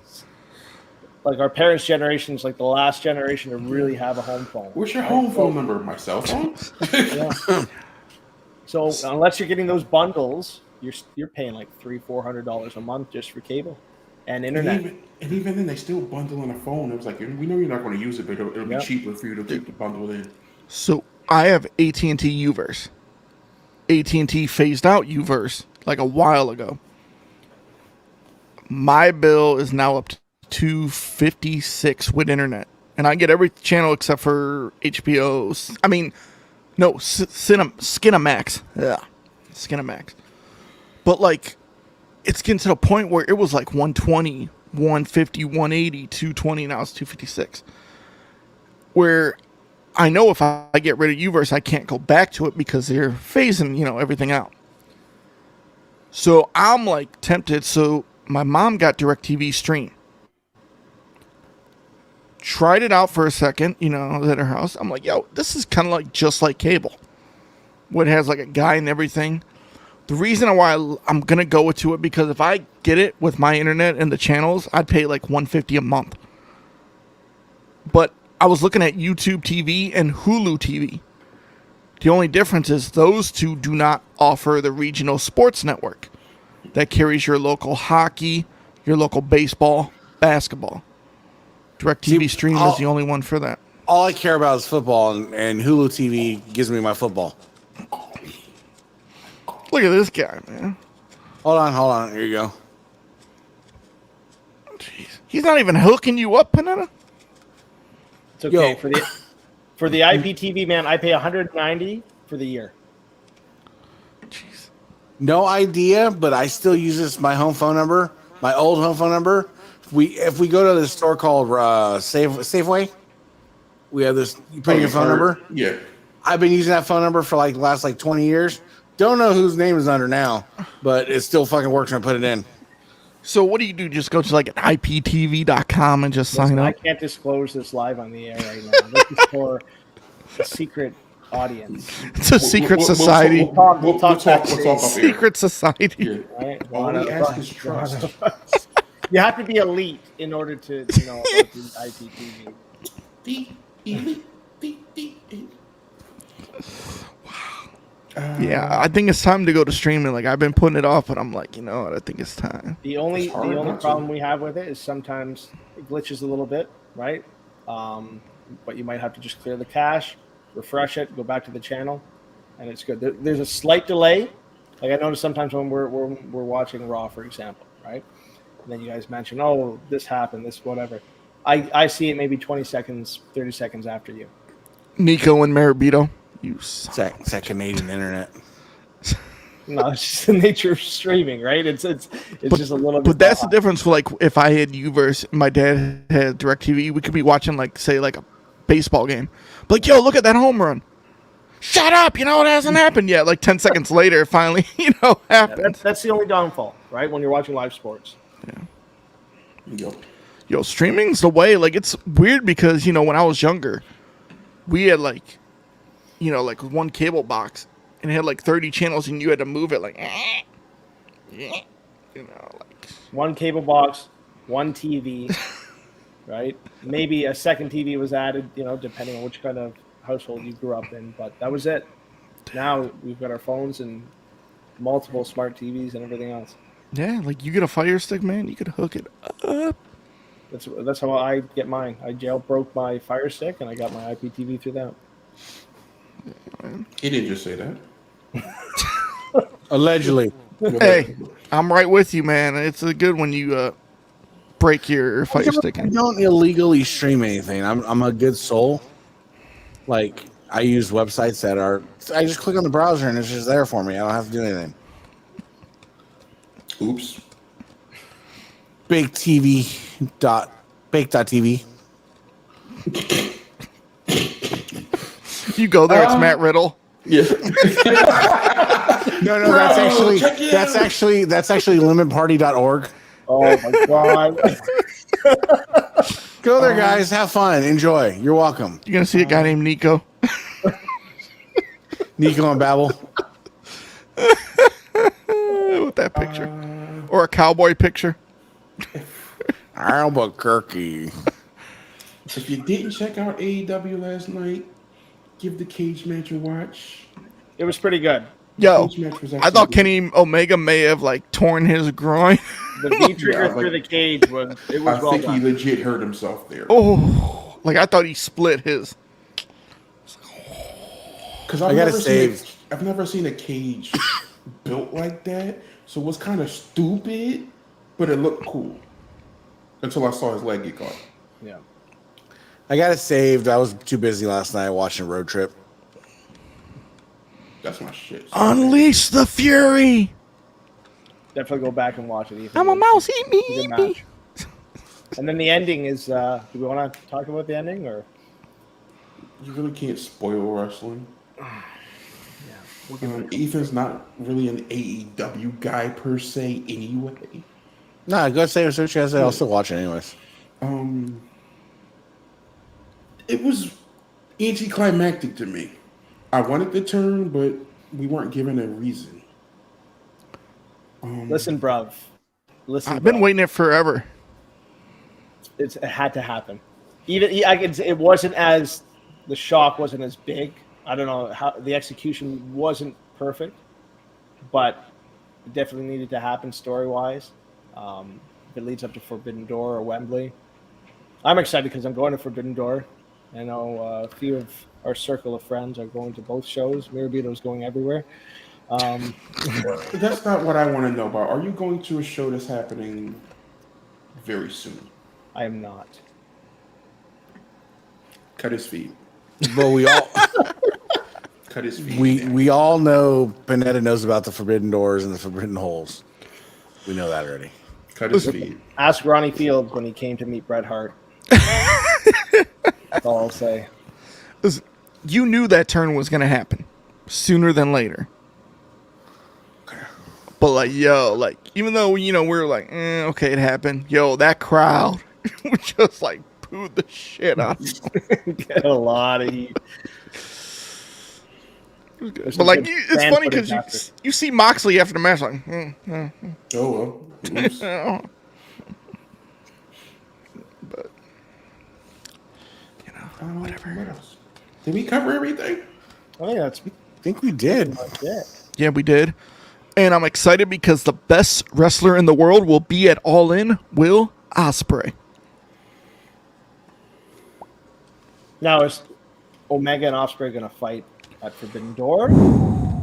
Like our parents' generation is like the last generation to really have a home phone. What's your home phone number? My cell phone? Yeah. So unless you're getting those bundles, you're paying like $300-400 a month just for cable and internet. And even then, they still bundle in a phone. It was like, we know you're not going to use it, but it'll be cheaper for you to keep the bundle in. So I have AT&T Uverse. AT&T phased out Uverse like a while ago. My bill is now up to $256 with internet, and I get every channel except for HBO. I mean, No, Skinamax. Yeah, Skinamax. But like, it's getting to the point where it was like 120, 150, 180, 220. Now it's 256. Where I know if I get rid of Uverse, I can't go back to it because they're phasing, everything out. So I'm like tempted. So my mom got DirecTV Stream. Tried it out for a second, at her house. I'm like, yo, this is kind of like just like cable. What has like a guy and everything. The reason why I'm going to go to it, because if I get it with my internet and the channels, I'd pay like $150 a month. But I was looking at YouTube TV and Hulu TV. The only difference is those two do not offer the regional sports network that carries your local hockey, your local baseball, basketball. DirecTV Stream is the only one for that. All I care about is football, and Hulu TV gives me my football. Look at this guy, man. Hold on. Here you go. Jeez. He's not even hooking you up, Panetta. It's okay. For the IPTV, man, I pay $190 for the year. Jeez. No idea, but I still use my home phone number, my old home phone number. If we go to the store called Safeway, we have this. You put in your phone number. Yeah. I've been using that phone number for like the last 20 years. Don't know whose name is under now, but it still fucking works when I put it in. So what do you do? Just go to like an IPTV.com and just sign up? I can't disclose this live on the air right now. This is for a secret audience. It's a secret society. We'll talk Secret society. Yeah. Right? All we ask is trust. You have to be elite in order to know about the IPTV. The elite. Yeah, I think it's time to go to streaming. Like, I've been putting it off, but I'm like, I think it's time. The only problem we have with it is sometimes it glitches a little bit, right? But you might have to just clear the cache, refresh it, go back to the channel, and it's good. There's a slight delay. Like I notice sometimes when we're watching Raw, for example, right? And then you guys mention, oh, this happened, this whatever. I see it maybe 20 seconds, 30 seconds after you. Nico and Maribito. It's that Canadian internet. No, it's just the nature of streaming, right? It's just a little bit. But that's the difference for like if I had Uverse, my dad had DirecTV, we could be watching like say like a baseball game. But like, yo, look at that home run. Shut up, it hasn't happened yet. Like 10 seconds later, it finally, happened. That's the only downfall, right? When you're watching live sports. Yeah. Yo, streaming's the way. Like it's weird because, when I was younger, we had like one cable box and it had like 30 channels and you had to move it like one cable box, one TV, right? Maybe a second TV was added, depending on which kind of household you grew up in, but that was it. Now we've got our phones and multiple smart TVs and everything else. Yeah, like you get a Fire Stick, man, you could hook it up. That's how I get mine. I jailbroke my Fire Stick and I got my IPTV through that. He didn't just say that. Allegedly. Hey, I'm right with you, man. It's a good when you break your Fire Stick. I don't illegally stream anything. I'm a good soul. Like I use websites that I just click on the browser and it's just there for me. I don't have to do anything. Oops. Bake.tv. You go there, it's Matt Riddle. Yeah. No, that's actually limitparty.org. Oh my god. Go there, guys. Have fun. Enjoy. You're welcome. You're gonna see a guy named Nico. Nico and Babel. With that picture. Or a cowboy picture. Albuquerque. If you didn't check out AEW last night, give the cage match a watch. It was pretty good. Yo, Cage match was I thought actually Kenny Omega may have like torn his groin. The V trigger through the cage was I well think done. he legit hurt himself there. Oh, like I thought he split his. Because I've never seen a cage built like that, so it was kind of stupid, but it looked cool until I saw his leg get caught. Yeah. I got it saved. I was too busy last night watching Road Trip. That's my shit. Unleash the fury. Definitely go back and watch it. Ethan. I'm a mouse. Eat me. Good Eat me. match. And then the ending is. Do we want to talk about the ending or? You really can't spoil wrestling. Yeah. Ethan's not really an AEW guy per se, anyway. Nah, go say what you guys say. I'll still watch it anyways. It was anticlimactic to me. I wanted the turn, but we weren't given a reason. Listen, bruv. Listen. I've been waiting it forever. It had to happen. It wasn't as the shock wasn't as big. I don't know how the execution wasn't perfect, but it definitely needed to happen story wise. If it leads up to Forbidden Door or Wembley, I'm excited because I'm going to Forbidden Door. I know a few of our circle of friends are going to both shows. Mirabito's going everywhere. That's not what I want to know about. Are you going to a show that's happening very soon? I am not. Cut his feet. But we all Cut his feet. we all know Panetta knows about the Forbidden Doors and the Forbidden Holes. We know that already. Cut his feet. Ask Ronnie Fields when he came to meet Bret Hart. That's all I'll say. You knew that turn was gonna happen sooner than later. But like, yo, like even though we're like, okay, it happened. Yo, that crowd just like booed the shit out. Get a lot of heat. But like, it's funny because you see Moxley after the match, like, Oh well. Oops. but whatever. What else? Did we cover everything? I think we did. That's it. Yeah, we did. And I'm excited because the best wrestler in the world will be at All In, Will Ospreay. Now, is Omega and Ospreay going to fight at Forbidden Door,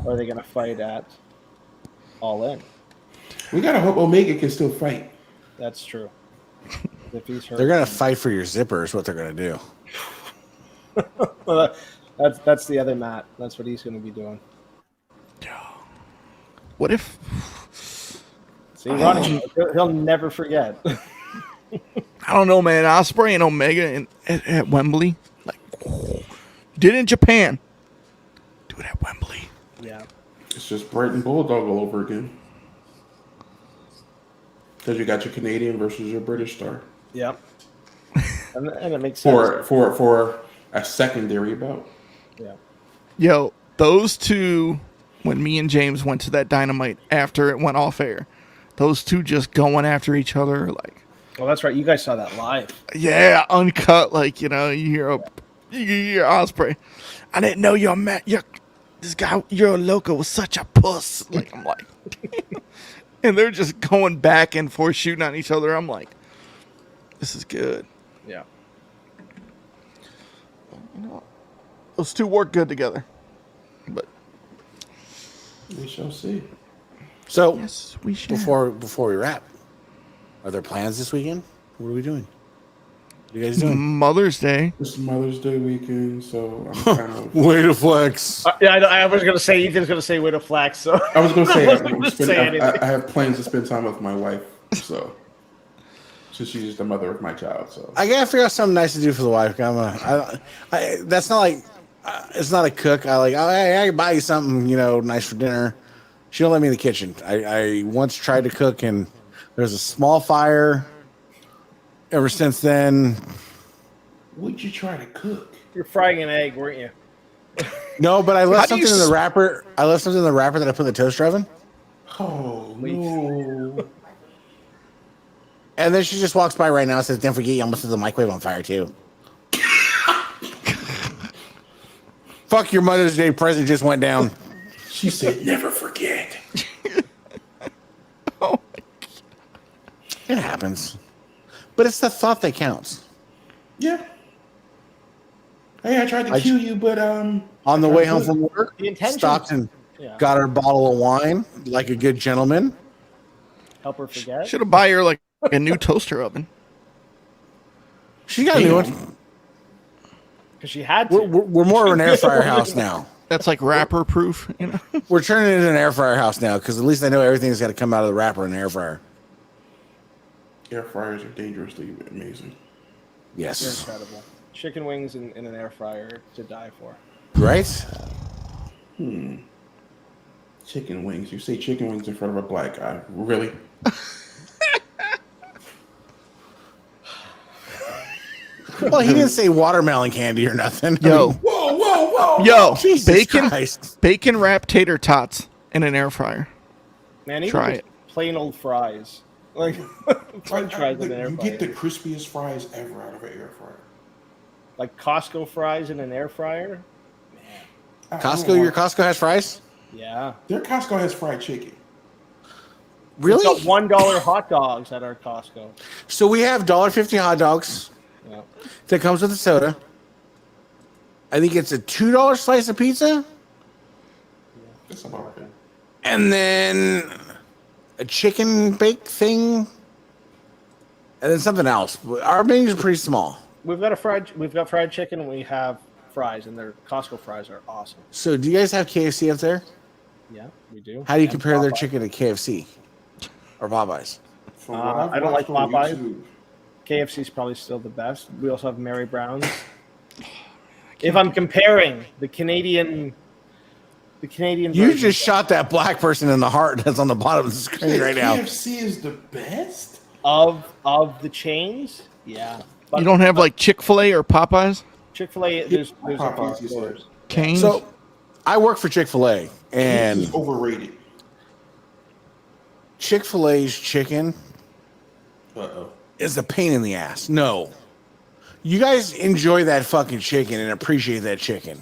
or are they going to fight at All In? We gotta hope Omega can still fight. That's true. If he's hurt, They're gonna fight for your zipper. Is what they're gonna do. Well, that's the other Matt. That's what he's going to be doing. What if? See, Ronnie, he'll never forget. I don't know, man. Ospreay and Omega at Wembley, like, did in Japan. Do it at Wembley. Yeah. It's just Brighton Bulldog all over again. Because you got your Canadian versus your British star. Yep. and it makes sense. For a secondary bout. Yeah. Yo, those two, when me and James went to that Dynamite after it went off air, those two just going after each other, like. Well, that's right. You guys saw that live. Yeah, uncut, like, you hear Ospreay. I didn't know this guy, your loco was such a puss. Like, I'm like, and they're just going back and forth shooting on each other. I'm like, this is good. Yeah. Those two work good together. But We shall see. So yes, we should. before we wrap, are there plans this weekend? What are we doing? What are you guys doing? Mother's Day. It's Mother's Day weekend, so I'm kind of. Way to flex. Yeah, I was going to say, Ethan's going to say way to flex. So I was going to say, wasn't gonna say anything. I have plans to spend time with my wife, so she's the mother of my child. So I gotta figure out something nice to do for the wife. That's not like it's not a cook. I can buy you something, nice for dinner. She don't let me in the kitchen. I once tried to cook and there's a small fire. Ever since then, what'd you try to cook? You're frying an egg, weren't you? no. But I left something in the wrapper. I left something in the wrapper that I put in the toaster oven. Oh no! And then she just walks by right now and says, "Don't forget, you almost set the microwave on fire too." Fuck, your Mother's Day present just went down. She said, "Never forget." Oh, it happens, but it's the thought that counts. Yeah. Hey, I tried to kill you, but on the way home from work, stopped and got her a bottle of wine like a good gentleman. Help her forget. should have buy her like a new toaster oven. She got a new one. Because she had to. We're more of an air fryer house now. That's like wrapper proof, you know. We're turning it into an air fryer house now because at least I know everything's got to come out of the wrapper in an air fryer. Air fryers are dangerously amazing. They're Yes. incredible. Chicken wings in an air fryer to die for. Right? Chicken wings. You say chicken wings in front of a black guy. Really? Well, he didn't say watermelon candy or nothing. Yo, Whoa, whoa, whoa. yo, Jesus bacon, Christ. bacon wrapped tater tots in an air fryer. Man, even Try just it. plain old fries. Like French fries in an air You fryer. get the crispiest fries ever out of an air fryer. Like Costco fries in an air fryer. Costco, your Costco has fries? Yeah. Their Costco has fried chicken. Really? We've got $1 hot dogs at our Costco. So we have $1.50 hot dogs Yeah. that comes with a soda. I think it's a $2 slice of pizza. That's about right. And then a chicken bake thing. And then something else. Our menus are pretty small. We've got fried chicken and we have fries, and their Costco fries are awesome. So do you guys have KFC up there? Yeah, we do. How do you And compare their Popeyes. chicken to KFC or Popeyes? From what I've I don't like watched on Popeyes. YouTube, KFC is probably still the best. We also have Mary Brown's. If I'm comparing the Canadian You version just shot that black person in the heart that's on the bottom of the screen right now. KFC is the best? of the chains, yeah. But You don't have like Chick-fil-A or Popeyes? Chick-fil-A. There's a Popeyes, few you said. stores. Cane's? So I work for Chick-fil-A, and It's overrated. Chick-fil-A's chicken Uh-oh. is a pain in the ass. No. You guys enjoy that fucking chicken and appreciate that chicken.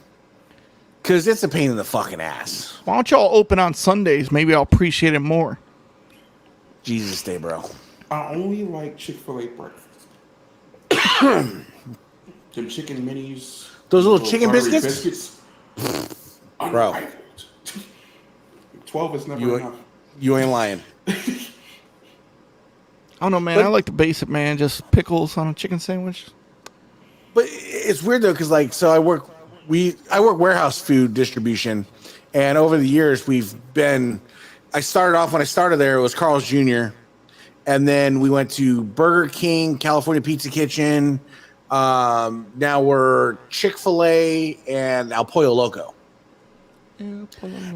Because it's a pain in the fucking ass. Why don't y'all open on Sundays? Maybe I'll appreciate it more. Jesus day, bro. I only like Chick-fil-A breakfast. Them chicken minis. Those little chicken buttery biscuits? Bro. 12 is never enough. You ain't lying. I don't know, man. I like the basic, man. Just pickles on a chicken sandwich. But it's weird though, because like, so I work warehouse food distribution, and over the years I started off when I started there, it was Carl's Jr., and then we went to Burger King, California Pizza Kitchen. Now we're Chick-fil-A and El Pollo Loco. And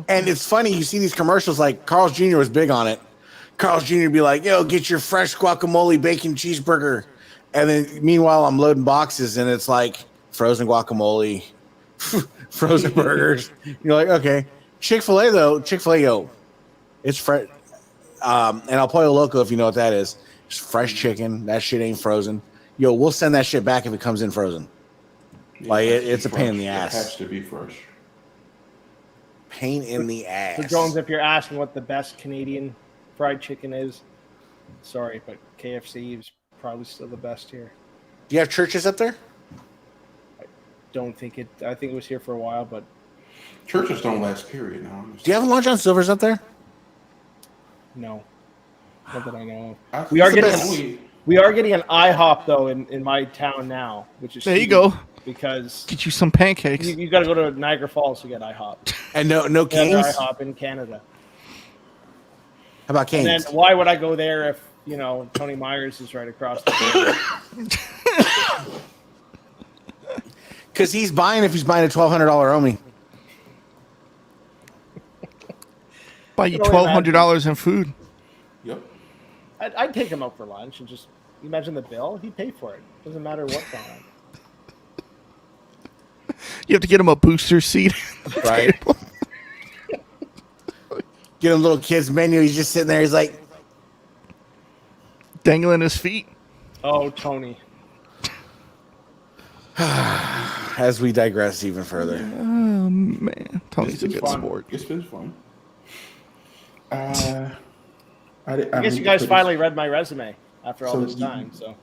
it's funny, you see these commercials, like Carl's Jr. was big on it. Carl's Jr. would be like, yo, get your fresh guacamole bacon cheeseburger. And then meanwhile, I'm loading boxes and it's like frozen guacamole, frozen burgers. You're like, okay. Chick-fil-A though, yo, it's fresh. And El Pollo Loco, if you know what that is, it's fresh chicken. That shit ain't frozen. Yo, we'll send that shit back if it comes in frozen. Like, it's a pain in the ass. It has to be fresh. Pain in the ass. So Jones, if you're asking what the best Canadian fried chicken is, sorry, but KFC is probably still the best here. Do you have churches up there? Don't think it. I think it was here for a while, but Churches don't last, period. Now. Do you have a Long John Silver's up there? no, not that I know I of. We are think getting it's only- we are getting an IHOP though in my town now, which is There you huge go. because Get you some pancakes. you got to go to Niagara Falls to get IHOP. And no Yeah, Canes? IHOP in Canada. How about And Canes? then why would I go there if Tony Myers is right across the border? Because he's buying if he's buying a $1,200 Omi. Buy you You can only $1,200 in food. Yep. I'd take him out for lunch and just imagine the bill. He'd pay for it. Doesn't matter what kind. You have to get him a booster seat. Right. Get him a little kid's menu. He's just sitting there. He's like, Dangling his feet. Oh, Tony. as we digress even further. Oh, man. Tony's a good fun. sport. It's been fun. I guess you guys finally read my resume after all So this time. So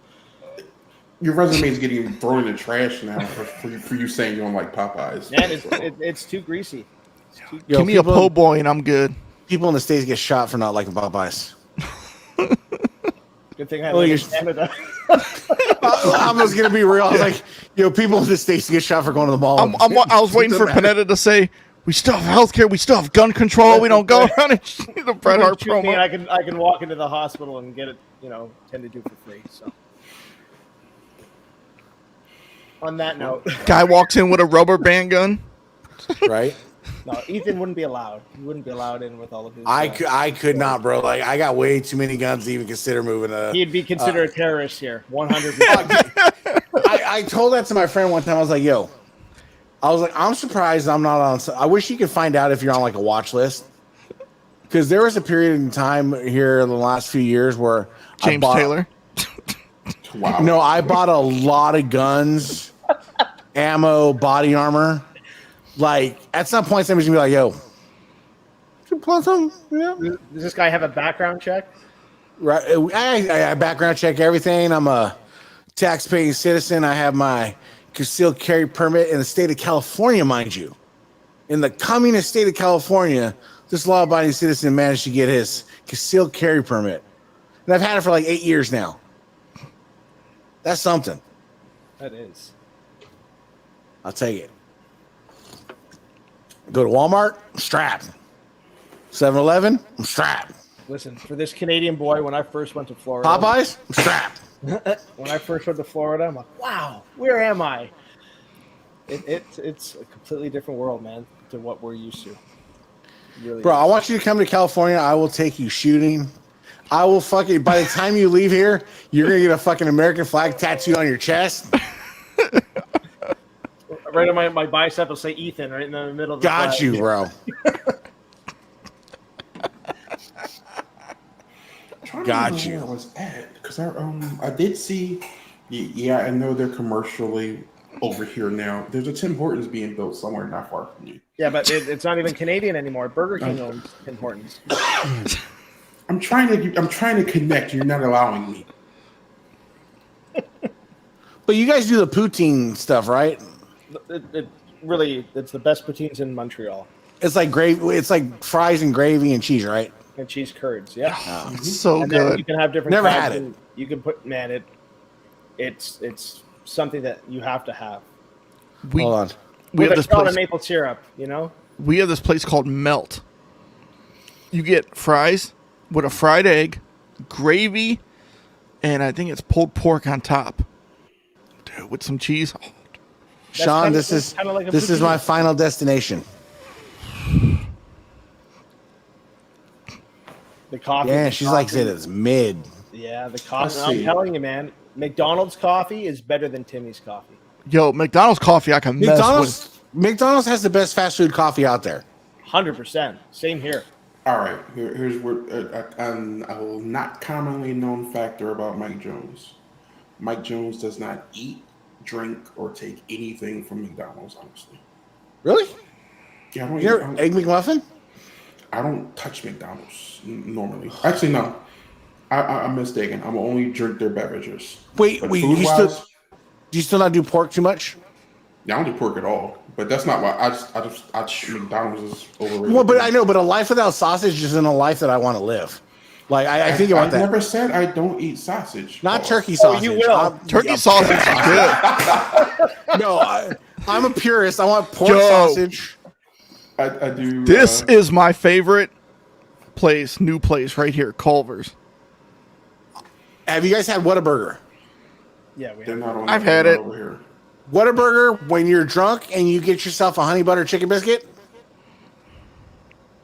Your resume is getting thrown in the trash now for you saying you don't like Popeyes. man, it's too greasy. It's too, Yo, Give me a people- po' boy and I'm good. People in the States get shot for not liking Popeyes. good thing I Well, live in you're- Canada. I was going to be real. I was like, people in the States get shot for going to the mall. I was waiting for Panetta to say, We still have healthcare. We still have gun control. We don't go around and the Bret Hart Shoot me promo. and I can walk into the hospital and get it, tended to for free. So, on that note, Guy walks in with a rubber band gun. Right? no, Ethan wouldn't be allowed. He wouldn't be allowed in with all of his. I could not, bro. Like, I got way too many guns to even consider moving. He'd be considered a terrorist here, 100%. I told that to my friend one time. I was like, yo, I'm surprised I'm not on. I wish you could find out if you're on like a watch list. Because there was a period in time here in the last few years where James Taylor. Wow. No, I bought a lot of guns, ammo, body armor. Like, at some point, somebody's gonna be like, yo, you want some? Yeah. Does this guy have a background check? Right. I background check everything. I'm a tax-paying citizen. I have my concealed carry permit in the state of California, mind you. In the communist state of California, this law-abiding citizen managed to get his concealed carry permit. And I've had it for like 8 years now. That's something. That is. I'll take it. Go to Walmart, I'm strapped. 7-Eleven, I'm strapped. Listen, for this Canadian boy, when I first went to Florida, Popeyes, I'm strapped. when I first went to Florida, I'm like, wow, where am I? It's a completely different world, man, to what we're used to. It really Bro, is. I want you to come to California. I will take you shooting. I will fucking, by the time you leave here, you're going to get a fucking American flag tattooed on your chest. Right on my bicep will say Ethan right in the middle of the Got flag. you, bro. Got you. Where I was at because I did see. Yeah, I know they're commercially over here now. There's a Tim Hortons being built somewhere not far from you. Yeah, but it's not even Canadian anymore. Burger King owns Tim Hortons. I'm trying to connect. You're not allowing me. But you guys do the poutine stuff, right? It's the best poutines in Montreal. It's like gravy. It's like fries and gravy and cheese, right? And cheese curds, yeah. So And then you good. can have different. Never kinds had it. and You can put it's something that you have to have. We, Hold on. we have With this a shot of place. maple syrup, We have this place called Melt. You get fries with a fried egg, gravy, and I think it's pulled pork on top. Dude, with some cheese. Oh, Sean, kinda- this is kinda like a this is poutine. my final destination. The coffee. Yeah, the she's like coffee. said it's mid. Yeah, the coffee. Let's I'm see. telling you, man. McDonald's coffee is better than Timmy's coffee. yo, McDonald's coffee I can mess with. McDonald's has the best fast food coffee out there. 100%. Same here. All right, here's what a not commonly known factor about Mike Jones. Mike Jones does not eat, drink, or take anything from McDonald's. Honestly, Really? yeah, I don't. You ever egg McMuffin? I don't touch McDonald's normally. Actually, no. I'm mistaken. I'm only drink their beverages. Wait, But do food-wise, you still not do pork too much? yeah, I don't do pork at all. But that's not why. McDonald's is overrated. Well, but I know, but a life without sausage isn't a life that I want to live. Like I think about I that. never said I don't eat sausage. Not Paul. turkey sausage. you will. Turkey sausage is good. No, I'm a purist. I want pork Yo. sausage. I do. This is my favorite place, new place right here, Culver's. Have you guys had Whataburger? Yeah, we They're have. not on. I've they're had not it. over here. Whataburger when you're drunk and you get yourself a honey butter chicken biscuit?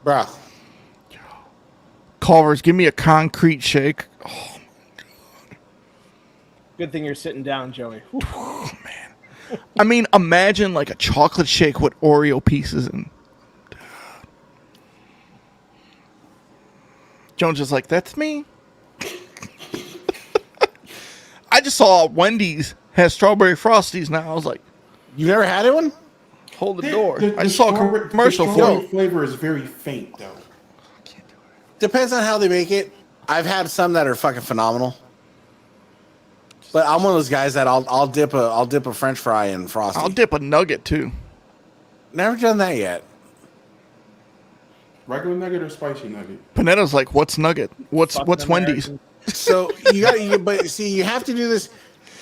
Bruh. Culver's, give me a concrete shake. Oh, Good thing you're sitting down, Joey. Whew. I mean, imagine like a chocolate shake with Oreo pieces and Jones is like, that's me. I just saw Wendy's has strawberry frosties now. I was like, You never had it one? hold the door. The I just saw a strawberry- commercial the for strawberry it. flavor is very faint, though. Depends on how they make it. I've had some that are fucking phenomenal. But I'm one of those guys that I'll dip a French fry in frosty. I'll dip a nugget too. Never done that yet. Regular nugget or spicy nugget? Panetta's like, what's nugget? What's Fucking Wendy's? American. So you got but see, you have to do this.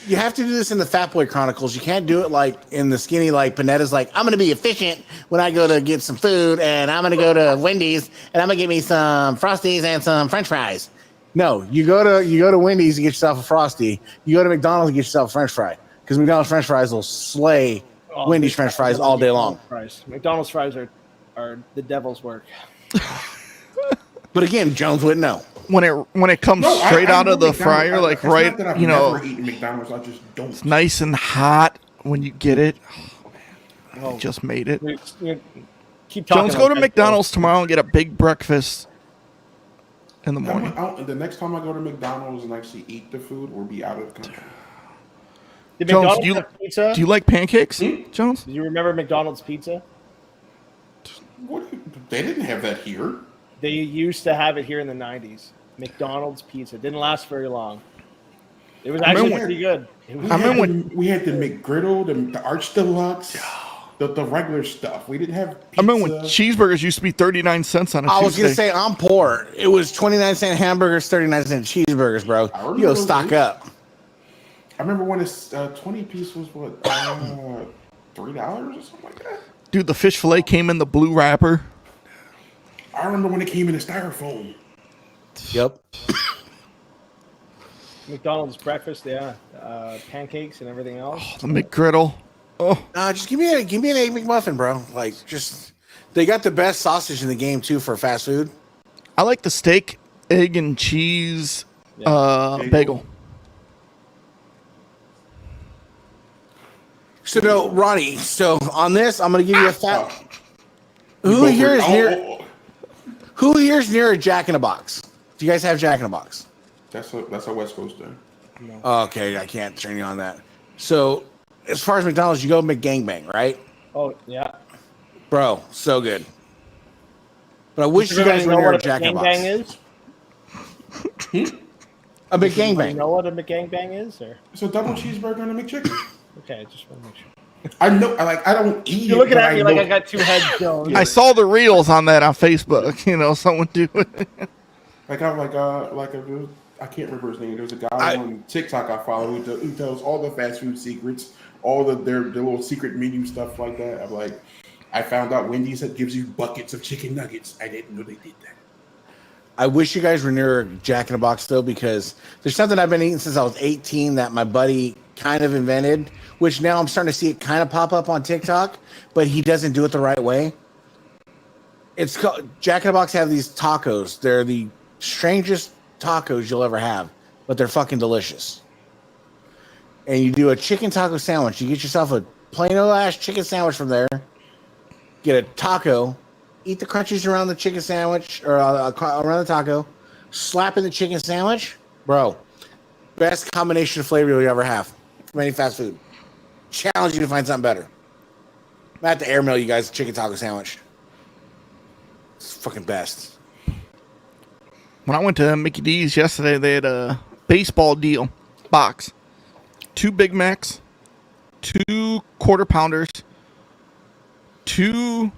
You have to do this in the Fat Boy Chronicles. You can't do it like in the skinny, like Panetta's like, I'm going to be efficient when I go to get some food, and I'm going to go to Wendy's, and I'm going to get me some Frosties and some French fries. No, you go to Wendy's and get yourself a Frosty. You go to McDonald's and get yourself a French fry, because McDonald's French fries will slay Wendy's French fries all day long. McDonald's fries are the devil's work. But again, Jones wouldn't know. When it comes straight out of the fryer, like right, that I've you know, never eaten McDonald's. I just don't. it's nice and hot when you get it. Oh, man, just made it. Keep talking. Jones, go to McDonald's tomorrow and get a big breakfast in the morning. The next time I go to McDonald's and actually eat the food, we'll be out of the country. Did Jones, McDonald's have pizza? do you like pancakes, Jones? Do you remember McDonald's pizza? They didn't have that here. They used to have it here in the 90s. McDonald's pizza. Didn't last very long. It was actually pretty good. We had the McGriddle, the Arch Deluxe, the regular stuff. We didn't have pizza. I remember when cheeseburgers used to be 39 cents on a Tuesday. I was going to say, I'm poor. It was 29-cent hamburgers, 39-cent cheeseburgers, bro. You go stock up. I remember when it's 20-piece was what, $3 or something like that? Dude, the fish fillet came in the blue wrapper. I remember when it came in a styrofoam. Yep. McDonald's breakfast, pancakes and everything else. Oh, the McGriddle. Oh, just give me an egg McMuffin, bro. Like, just they got the best sausage in the game too for fast food. I like the steak, egg, and cheese bagel. So no, Ronnie. So on this, I'm gonna give you a fact. Who here is near a Jack in a Box? Do you guys have Jack in a Box? That's a West Coast thing. No. Okay, I can't train you on that. So as far as McDonald's, you go McGangbang, right? Oh yeah, bro, so good. But I wish you guys know were near what a Jack in a Box. is. A McGangbang. You know what a McGangbang is, or It's a double cheeseburger and a McChicken. okay, I just want to make sure. I know, I don't eat it. You're looking but at me I like know. I got two heads, Jones. I saw the reels on that on Facebook. You know, someone do it. I can't remember his name. There's a guy on TikTok I follow who tells all the fast food secrets, all their little secret menu stuff like that. I'm like, I found out Wendy's gives you buckets of chicken nuggets. I didn't know they did that. I wish you guys were near a Jack in a Box though, because there's something I've been eating since I was 18 that my buddy kind of invented, which now I'm starting to see it kind of pop up on TikTok, but he doesn't do it the right way. It's called Jack in a Box. Have these tacos. They're the strangest tacos you'll ever have, but they're fucking delicious. And you do a chicken taco sandwich. You get yourself a plain old ass chicken sandwich from there. Get a taco. Eat the crunchies around the chicken sandwich or around the taco. Slap in the chicken sandwich, bro. Best combination of flavor you'll ever have from any fast food. Challenge you to find something better. I have to airmail you guys a chicken taco sandwich. It's fucking best. When I went to Mickey D's yesterday, they had a baseball deal box. 2 Big Macs, 2 quarter pounders, 2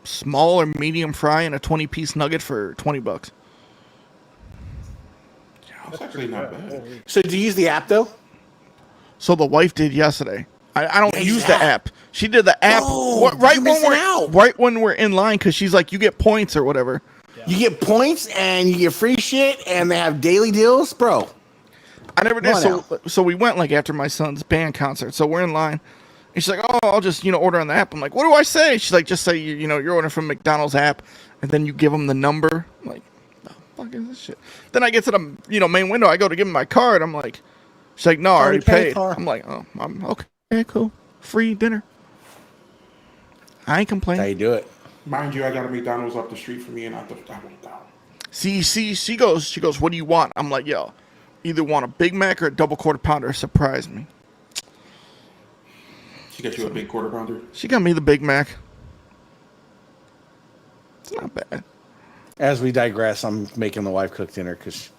small or medium fry, and a 20-piece nugget for $20. That's actually not bad. So do you use the app though? So the wife did yesterday. I don't use the app. She did the app right when we're in line, because she's like, you get points or whatever. Yeah. You get points and you get free shit, and they have daily deals, bro. I never did. So we went like after my son's band concert. So we're in line. And she's like, oh, I'll just, order on the app. I'm like, what do I say? She's like, just say, you're ordering from McDonald's app. And then you give them the number. I'm like, the fuck is this shit? Then I get to the, main window. I go to give them my card. I'm like, she's like, no, I already paid. I'm like, oh, I'm okay, cool. Free dinner. I ain't complaining. That's how you do it. Mind you, I got a McDonald's up the street from me, and I went down. See, she goes, what do you want? I'm like, yo, either want a Big Mac or a double quarter pounder. Surprise me. She got you a big quarter pounder? She got me the Big Mac. It's not bad. As we digress, I'm making the wife cook dinner because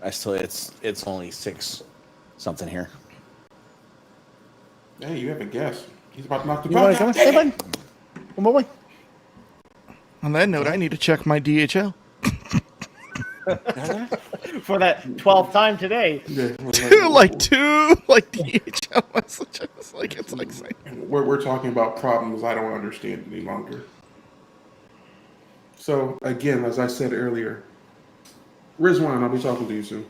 it's only 6 something here. Hey, you have a guess. He's about to knock the You want to come? Hey, bud. Come on, boy. On that note, I need to check my DHL. for that 12th time today. Yeah, two DHL messages. Like it's like saying, we're talking about problems I don't understand any longer. So again, as I said earlier, Rizwan, I'll be talking to you soon.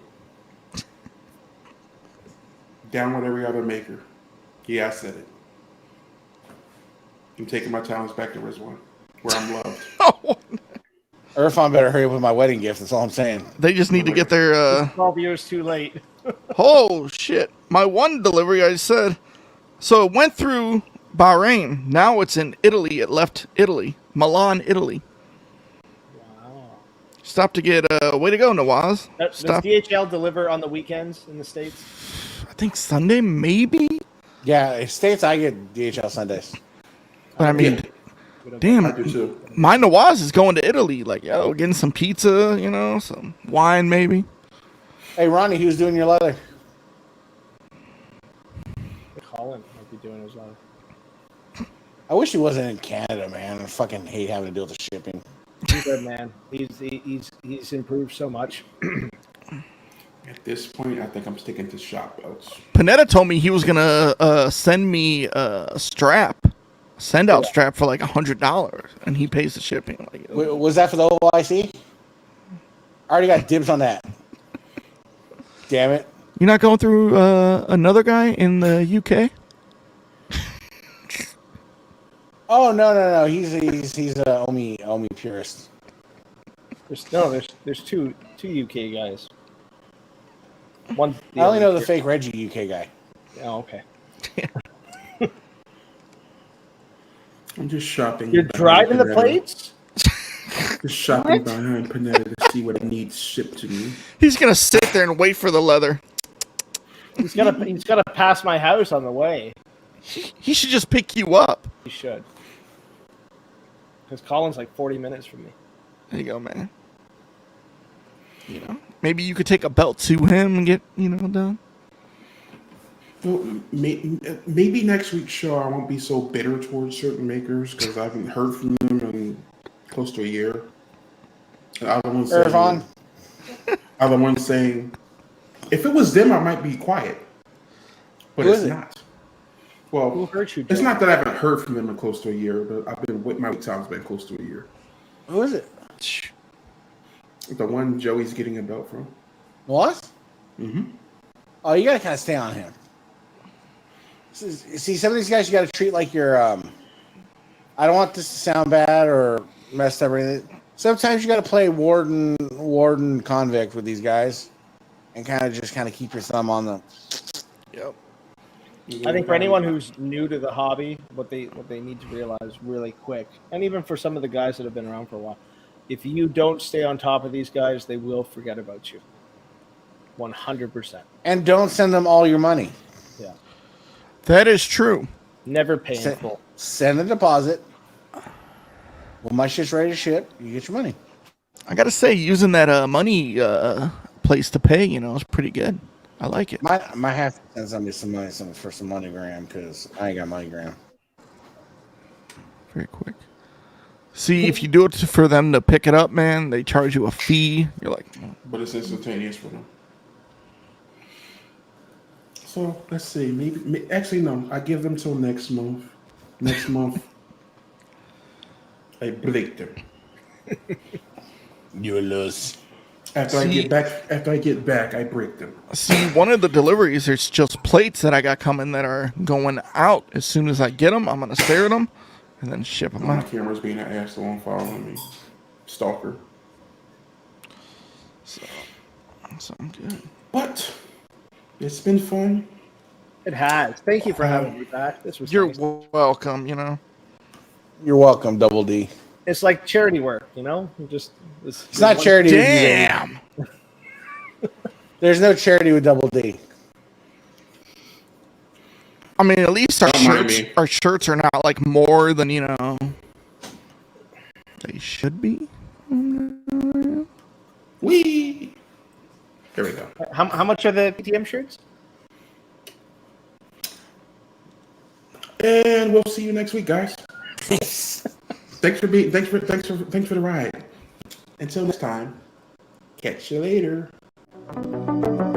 Down with every other maker. Yeah, I said it. I'm taking my talents back to Rizwan, where I'm loved. oh, Irfan better hurry up with my wedding gift. That's all I'm saying. they just need to get their 12 years too late. oh shit. My one delivery I said, so it went through Bahrain. Now it's in Italy. It left Italy, Milan, Italy. Wow. Stop to get way to go, Nawaz. Does Stop. DHL deliver on the weekends in the States? I think Sunday maybe. Yeah, States, I get DHL Sundays. But I mean, I damn, do too. my Nawaz is going to Italy. Like, yo, getting some pizza, you know, some wine maybe. Hey, Ronnie, he was doing your leather. Colin might be doing his own. Oh, I wish he wasn't in Canada, man. I fucking hate having to deal with the shipping. He's good, man. He's improved so much. At this point, I think I'm sticking to shop belts. Panetta told me he was gonna send me a strap, send out strap for like $100, and he pays the shipping. Like, Was that for the OIC? I already got dibs on that. Damn it. you're not going through another guy in the UK? Oh no. He's a Omi purist. There's two UK guys. One. I only know the fake Reggie UK guy. Oh, okay. I'm just shopping. You're behind driving the Panetta. plates? Just shopping behind Panetta to see what it needs shipped to me. He's gonna sit there and wait for the leather. He's gotta pass my house on the way. He should just pick you up. He should. Because Colin's like 40 minutes from me. There you go, man. You know, maybe you could take a belt to him and get, you know, done. Well, maybe next week's show I won't be so bitter towards certain makers because I haven't heard from them in close to a year. Other ones saying, if it was them, I might be quiet, but Who it's is it? not. Well, Who hurt you, it's Joe? not that I haven't heard from them in close to a year, but I've been with my time's been close to a year. Who is it? The one Joey's getting a belt from. What? Mm-hmm. Oh, you gotta kind of stay on him. See, some of these guys you gotta treat like you're. I don't want this to sound bad or messed up or anything. Sometimes you gotta play warden convict with these guys, and kind of keep your thumb on them. Yep. I think for anyone who's new to the hobby, what they need to realize really quick, and even for some of the guys that have been around for a while, if you don't stay on top of these guys, they will forget about you. 100%. And don't send them all your money. Yeah. That is true. Never pay in full. Send a deposit. When my shit's ready to ship, you get your money. I gotta say, using that money place to pay, you know, is pretty good. I like it. Might have to send somebody some money for some MoneyGram because I ain't got MoneyGram. Very quick. See, if you do it for them to pick it up, man, they charge you a fee. You're like, But it's instantaneous for them. So let's see. Maybe actually no. I give them till next month. Next month, I break them. You lose. After I get back, I break them. see, one of the deliveries, there's just plates that I got coming that are going out. As soon as I get them, I'm gonna stare at them and then ship them My out. camera's being an asshole and following me. Stalker. So I'm good. But it's been fun. It has. Thank you for having me back. This was You're nice. welcome. You know. You're welcome, Double D. It's like charity work, you know? It's not charity. Damn. There's no charity with Double D. I mean, at least our Don't mind shirts, me. our shirts are not like more than, you know, they should be. Wee. Here we go. How much are the PTM shirts? And we'll see you next week, guys. Thanks for the ride. Until next time, catch you later. Bye.